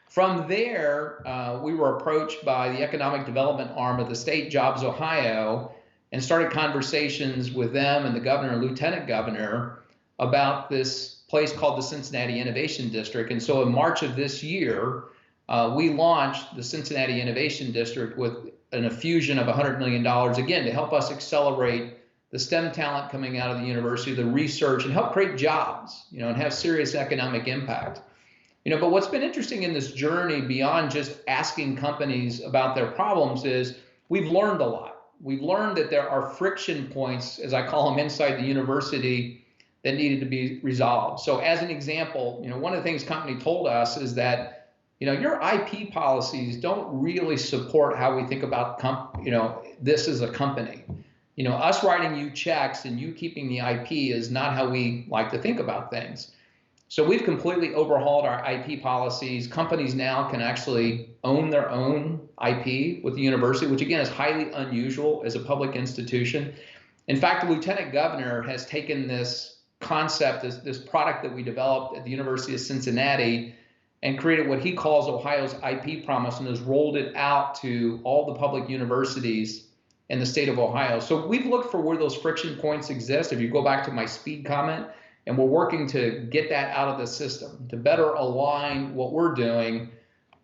From there, we were approached by the economic development arm of the state, Jobs Ohio, and started conversations with them and the governor and lieutenant governor about this place called the Cincinnati Innovation District. And so in March of this year, we launched the Cincinnati Innovation District with an infusion of $100 million, again, to help us accelerate the STEM talent coming out of the university, the research, and help create jobs, and have serious economic impact. But what's been interesting in this journey, beyond just asking companies about their problems, is we've learned a lot. We've learned that there are friction points, as I call them, inside the university that needed to be resolved. So as an example, one of the things company told us is that your IP policies don't really support how we think about, this as a company. Us writing you checks and you keeping the IP is not how we like to think about things. So we've completely overhauled our IP policies. Companies now can actually own their own IP with the university, which again is highly unusual as a public institution. In fact, the lieutenant governor has taken this concept, this product that we developed at the University of Cincinnati, and created what he calls Ohio's IP promise, and has rolled it out to all the public universities in the state of Ohio. So we've looked for where those friction points exist. If you go back to my speed comment, and we're working to get that out of the system, to better align what we're doing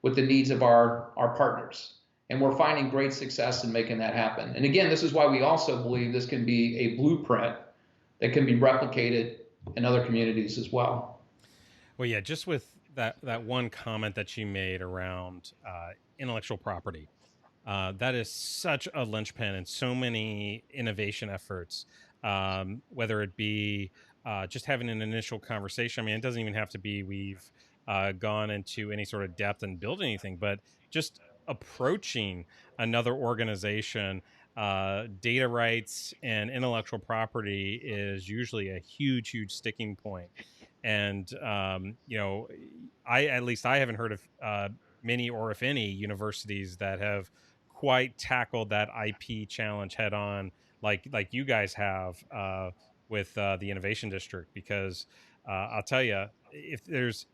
with the needs of our partners. And we're finding great success in making that happen. And again, this is why we also believe this can be a blueprint that can be replicated in other communities as well. Well, yeah, just with that one comment that you made around intellectual property, that is such a linchpin in so many innovation efforts, whether it be just having an initial conversation. I mean, it doesn't even have to be we've gone into any sort of depth and build anything, but just approaching another organization. Data rights and intellectual property is usually a huge sticking point. And, I haven't heard of many, or if any, universities that have quite tackled that IP challenge head on like you guys have with the Innovation District, because I'll tell you, if there's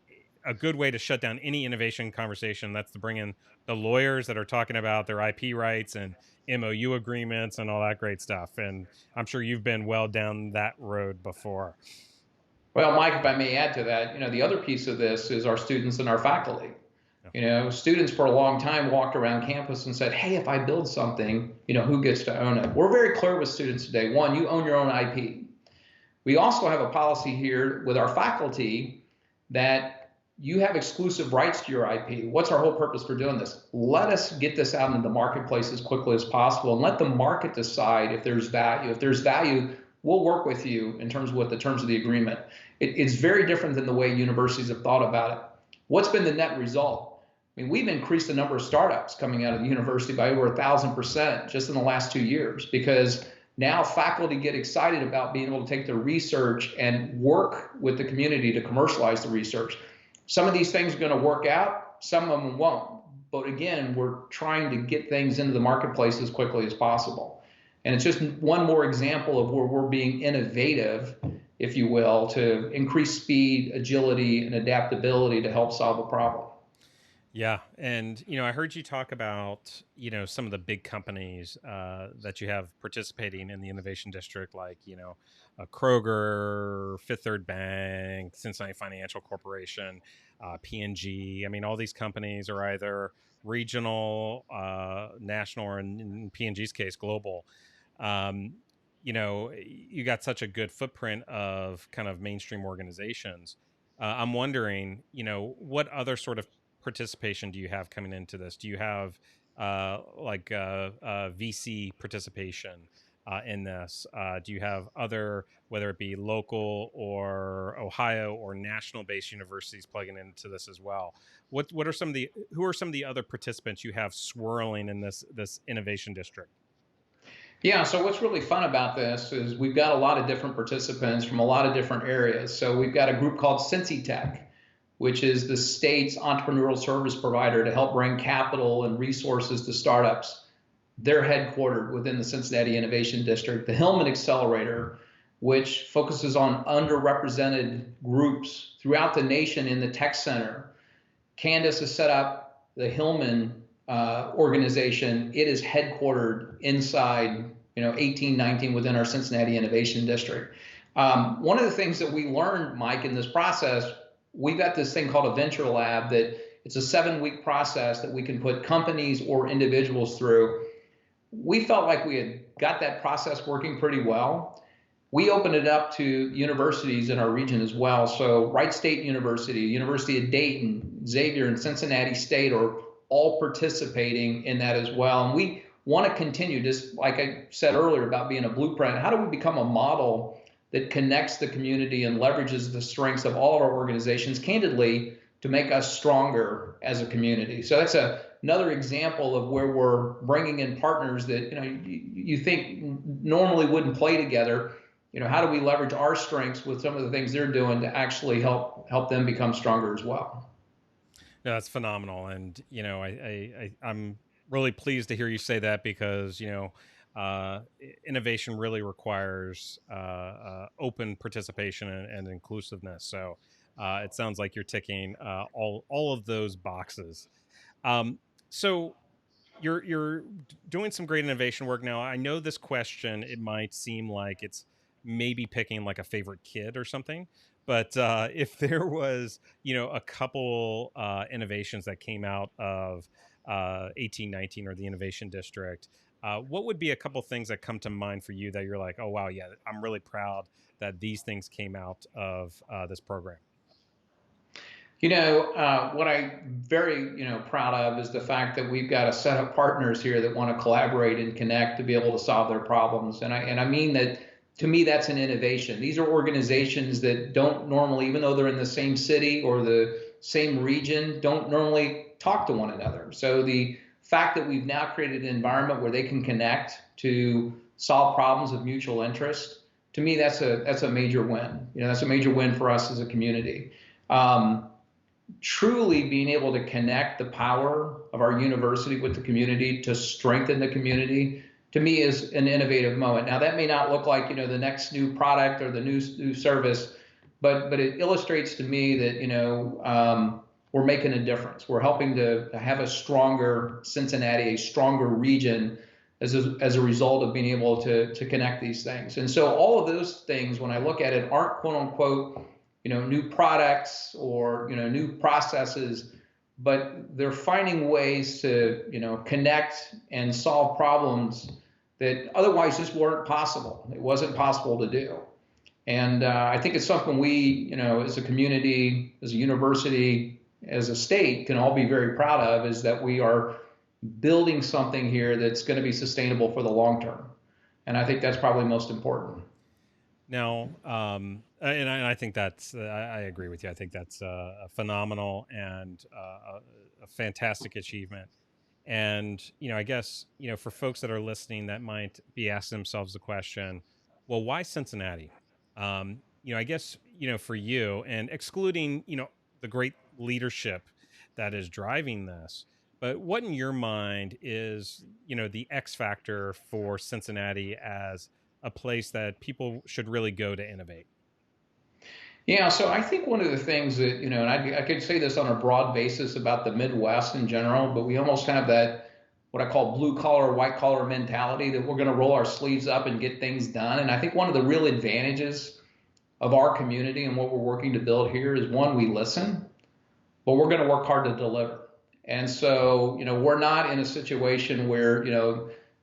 a good way to shut down any innovation conversation, that's to bring in the lawyers that are talking about their IP rights and MOU agreements and all that great stuff. And I'm sure you've been well down that road before. Well, Mike, if I may add to that, the other piece of this is our students and our faculty. Yeah. Students for a long time walked around campus and said, hey, if I build something, who gets to own it? We're very clear with students today. One, you own your own IP. We also have a policy here with our faculty that you have exclusive rights to your IP. What's our whole purpose for doing this? Let us get this out into the marketplace as quickly as possible and let the market decide if there's value. If there's value, we'll work with you in terms of what the terms of the agreement. It's very different than the way universities have thought about it. What's been the net result? I mean, we've increased the number of startups coming out of the university by over 1,000% just in the last 2 years, because now faculty get excited about being able to take their research and work with the community to commercialize the research. Some of these things are going to work out, some of them won't. But again, we're trying to get things into the marketplace as quickly as possible. And it's just one more example of where we're being innovative, if you will, to increase speed, agility, and adaptability to help solve a problem. Yeah, and I heard you talk about some of the big companies that you have participating in the Innovation District, like Kroger, Fifth Third Bank, Cincinnati Financial Corporation, P&G. I mean, all these companies are either regional, national, or in P&G's case, global. You got such a good footprint of kind of mainstream organizations. I'm wondering, what other sort of participation do you have coming into this? Do you have VC participation in this? Do you have other, whether it be local or Ohio or national based universities plugging into this as well? Who are some of the other participants you have swirling in this innovation district? Yeah, so what's really fun about this is we've got a lot of different participants from a lot of different areas. So we've got a group called Cincy Tech, which is the state's entrepreneurial service provider to help bring capital and resources to startups. They're headquartered within the Cincinnati Innovation District. The Hillman Accelerator, which focuses on underrepresented groups throughout the nation in the tech center. Candace has set up the Hillman organization. It is headquartered inside 1819 within our Cincinnati Innovation District. One of the things that we learned, Mike, in this process, we've got this thing called a venture lab that it's a 7-week process that we can put companies or individuals through. We felt like we had got that process working pretty well. We opened it up to universities in our region as well. So Wright State University, University of Dayton, Xavier, and Cincinnati State are all participating in that as well. And we want to continue, just like I said earlier about being a blueprint. How do we become a model that connects the community and leverages the strengths of all of our organizations, candidly, to make us stronger as a community? So that's another example of where we're bringing in partners that you think normally wouldn't play together. How do we leverage our strengths with some of the things they're doing to actually help them become stronger as well? No, that's phenomenal, and I'm really pleased to hear you say that, because innovation really requires open participation and inclusiveness. So it sounds like you're ticking all of those boxes. So you're doing some great innovation work now. I know this question, it might seem like it's maybe picking like a favorite kid or something, but if there was a couple innovations that came out of 1819 or the Innovation District, what would be a couple things that come to mind for you that you're like, oh wow, yeah, I'm really proud that these things came out of this program? What I'm very, proud of is the fact that we've got a set of partners here that want to collaborate and connect to be able to solve their problems. And I mean that, to me, that's an innovation. These are organizations that don't normally, even though they're in the same city or the same region, don't normally talk to one another. So the fact that we've now created an environment where they can connect to solve problems of mutual interest, to me, that's a major win. That's a major win for us as a community. truly being able to connect the power of our university with the community to strengthen the community, to me, is an innovative moment. Now, that may not look like, the next new product or the new service, but it illustrates to me that, we're making a difference. We're helping to have a stronger Cincinnati, a stronger region as a result of being able to connect these things. And so all of those things, when I look at it, aren't quote unquote, new products or, new processes, but they're finding ways to, connect and solve problems that otherwise just weren't possible. It wasn't possible to do. And I think it's something we, as a community, as a university, as a state, can all be very proud of, is that we are building something here that's going to be sustainable for the long term. And I think that's probably most important. Now, and I think that's I agree with you. I think that's a phenomenal and a fantastic achievement. And I guess for folks that are listening that might be asking themselves the question, well, why Cincinnati? I guess for you, and excluding the great leadership that is driving this, but what in your mind is the X factor for Cincinnati as a place that people should really go to innovate? Yeah, so I think one of the things that, and I could say this on a broad basis about the Midwest in general, but we almost have that, what I call blue collar, white collar mentality, that we're going to roll our sleeves up and get things done. And I think one of the real advantages of our community and what we're working to build here is, one, we listen, but we're going to work hard to deliver. And so, we're not in a situation where,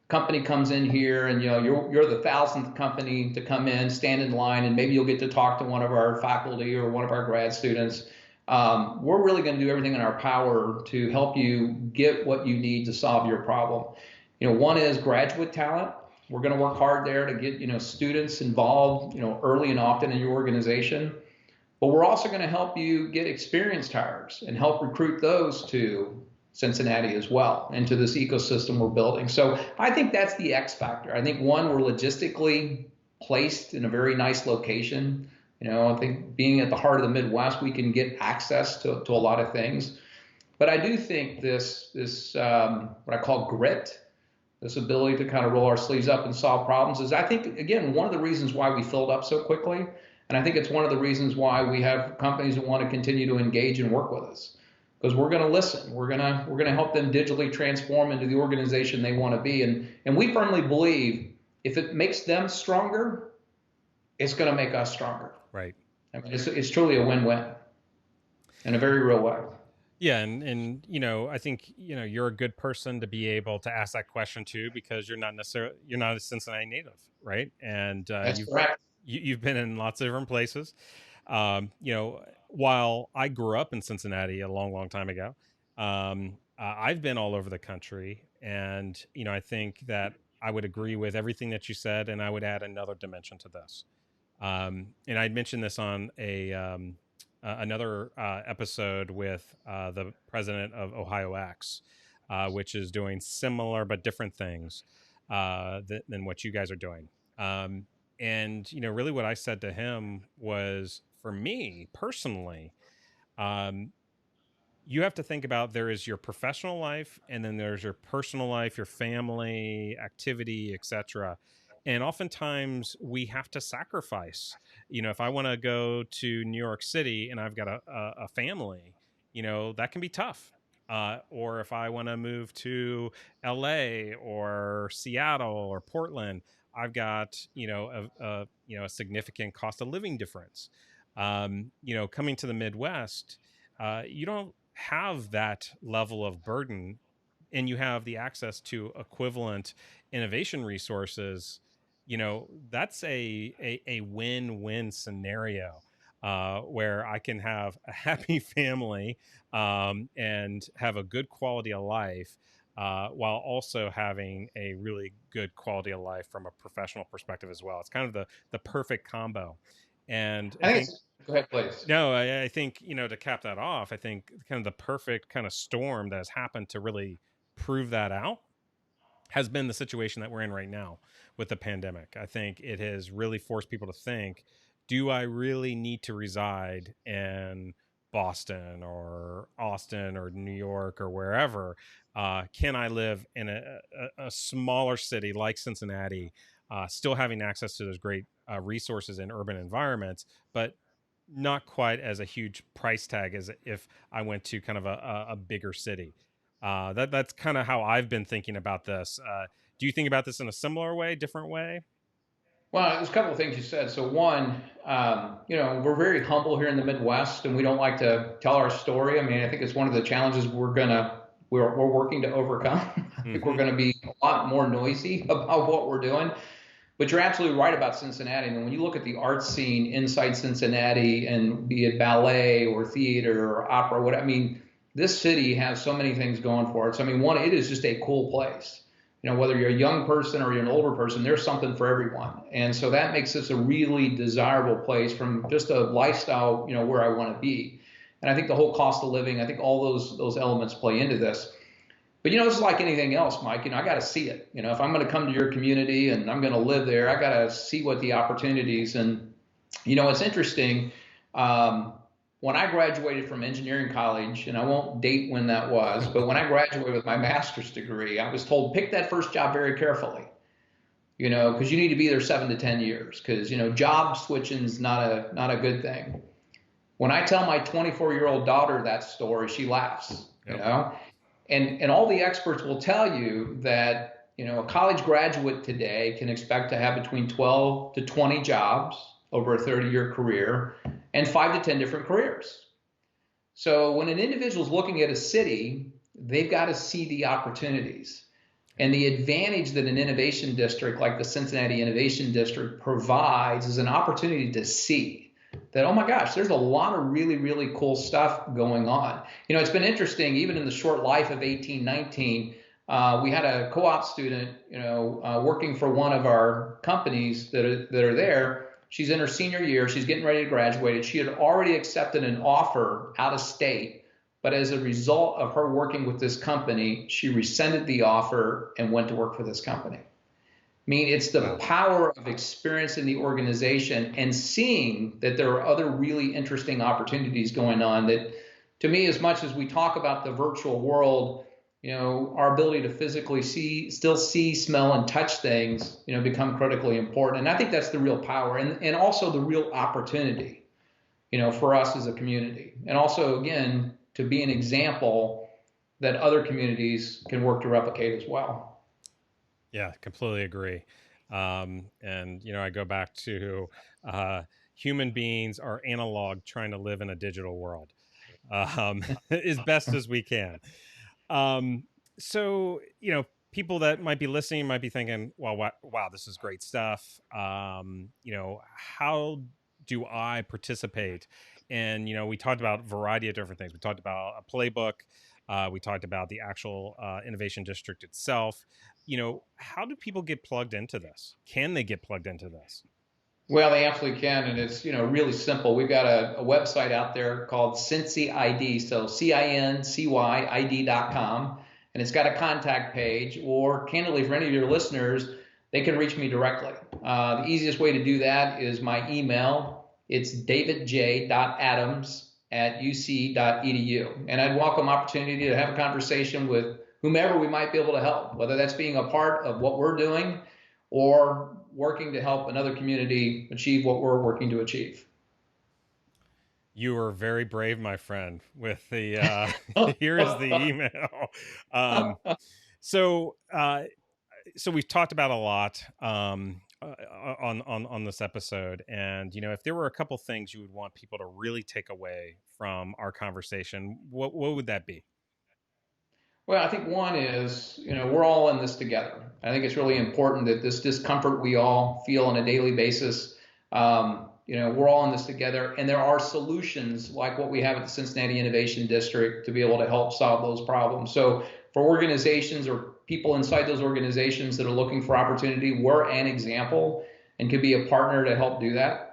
company comes in here and, you're the thousandth company to come in, stand in line, and maybe you'll get to talk to one of our faculty or one of our grad students. We're really going to do everything in our power to help you get what you need to solve your problem. One is graduate talent. We're going to work hard there to get, students involved, early and often in your organization. But we're also going to help you get experienced hires and help recruit those to Cincinnati as well, into this ecosystem we're building. So I think that's the X factor. I think, one, we're logistically placed in a very nice location. I think being at the heart of the Midwest, we can get access to a lot of things. But I do think this what I call grit, this ability to kind of roll our sleeves up and solve problems, is, I think, again, one of the reasons why we filled up so quickly. And I think it's one of the reasons why we have companies that want to continue to engage and work with us, because we're going to listen. We're going to help them digitally transform into the organization they want to be. And we firmly believe if it makes them stronger, it's going to make us stronger. Right. I mean, it's truly a win-win in a very real way. Yeah, and I think you're a good person to be able to ask that question too, because you're not a Cincinnati native, right? And That's correct. you've been in lots of different places. While I grew up in Cincinnati a long, long time ago, I've been all over the country, and I think that I would agree with everything that you said, and I would add another dimension to this. And I'd mentioned this on another episode with the president of Ohio X, which is doing similar but different things than what you guys are doing. And really, what I said to him was, for me personally, um, you have to think about, there is your professional life, and then there's your personal life, your family activity, etc. And oftentimes we have to sacrifice. If I want to go to New York City and I've got a family, that can be tough. Or if I want to move to LA or Seattle or Portland, I've got a significant cost of living difference. Coming to the Midwest, you don't have that level of burden, and you have the access to equivalent innovation resources. That's a win-win scenario, where I can have a happy family, and have a good quality of life, while also having a really good quality of life from a professional perspective as well. It's kind of the perfect combo. And I think, Go ahead, please. no, I think, to cap that off, I think kind of the perfect kind of storm that has happened to really prove that out has been the situation that we're in right now with the pandemic. I think it has really forced people to think, do I really need to reside in Boston or Austin or New York or wherever? Can I live in a smaller city like Cincinnati, still having access to those great resources in urban environments, but not quite as a huge price tag as if I went to kind of a bigger city? That's kind of how I've been thinking about this. Do you think about this in a similar way, different way? Well, there's a couple of things you said. So one, we're very humble here in the Midwest, and we don't like to tell our story. I mean, I think it's one of the challenges we're working to overcome. I think we're Hmm. gonna be a lot more noisy about what we're doing. But you're absolutely right about Cincinnati. I mean, when you look at the art scene inside Cincinnati, and be it ballet or theater or opera, what I mean, this city has so many things going for it. So I mean, one, it is just a cool place. Whether you're a young person or you're an older person, there's something for everyone. And so that makes this a really desirable place from just a lifestyle, where I want to be. And I think the whole cost of living, I think all those elements play into this. But it's like anything else, Mike. I got to see it. If I'm going to come to your community and I'm going to live there, I got to see what the opportunities. And it's interesting. When I graduated from engineering college, and I won't date when that was, but when I graduated with my master's degree, I was told pick that first job very carefully. Because you need to be there 7 to 10 years. Because job switching is not a good thing. When I tell my 24-year-old daughter that story, she laughs. Yep. And all the experts will tell you that, a college graduate today can expect to have between 12 to 20 jobs over a 30-year career and 5 to 10 different careers. So when an individual is looking at a city, they've got to see the opportunities. And the advantage that an innovation district like the Cincinnati Innovation District provides is an opportunity to see that, oh my gosh, there's a lot of really, really cool stuff going on. It's been interesting, even in the short life of 1819, we had a co-op student, working for one of our companies that are there. She's in her senior year. She's getting ready to graduate. She had already accepted an offer out of state, but as a result of her working with this company, she rescinded the offer and went to work for this company. I mean, it's the power of experience in the organization and seeing that there are other really interesting opportunities going on that, to me, as much as we talk about the virtual world, our ability to physically still see, smell, and touch things, become critically important. And I think that's the real power and also the real opportunity, for us as a community. And also, again, to be an example that other communities can work to replicate as well. Yeah, completely agree. And I go back to human beings are analog trying to live in a digital world, as best as we can. Um, so, people that might be listening might be thinking, well, wow, this is great stuff. How do I participate? And, we talked about a variety of different things. We talked about a playbook. We talked about the actual innovation district itself. How do people get plugged into this? Can they get plugged into this? Well, they absolutely can, and it's really simple. We've got a website out there called Cincy ID, so CINCYID.com, and it's got a contact page. Or candidly, for any of your listeners, they can reach me directly. The easiest way to do that is my email. It's davidj.adams@uc.edu, and I'd welcome opportunity to have a conversation with whomever we might be able to help, whether that's being a part of what we're doing or working to help another community achieve what we're working to achieve. You were very brave, my friend, with the here is the email. Um, so so we've talked about a lot on this episode, and if there were a couple things you would want people to really take away from our conversation, what would that be? Well, I think one is, we're all in this together. I think it's really important that this discomfort we all feel on a daily basis, we're all in this together, and there are solutions like what we have at the Cincinnati Innovation District to be able to help solve those problems. So for organizations or people inside those organizations that are looking for opportunity, we're an example and could be a partner to help do that.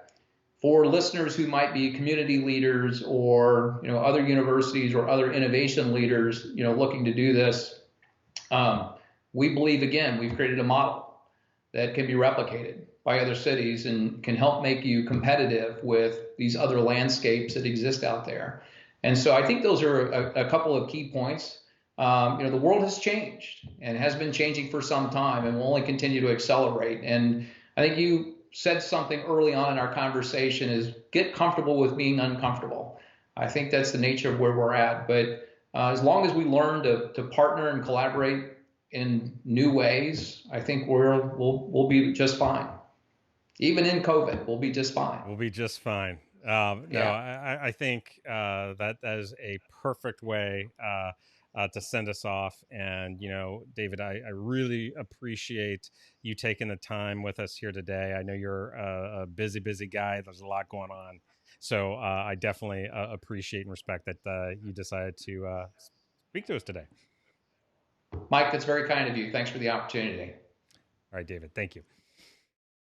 For listeners who might be community leaders or other universities or other innovation leaders looking to do this, we believe, again, we've created a model that can be replicated by other cities and can help make you competitive with these other landscapes that exist out there. And so I think those are a couple of key points. The world has changed and has been changing for some time and will only continue to accelerate. And I think you said something early on in our conversation is get comfortable with being uncomfortable. I think that's the nature of where we're at. But as long as we learn to partner and collaborate in new ways, I think we'll be just fine. Even in COVID, we'll be just fine. We'll be just fine. No, Yeah. I think that is a perfect way to send us off. And, David, I really appreciate you taking the time with us here today. I know you're a busy, busy guy. There's a lot going on. So I definitely appreciate and respect that you decided to speak to us today. Mike, that's very kind of you. Thanks for the opportunity. All right, David, thank you.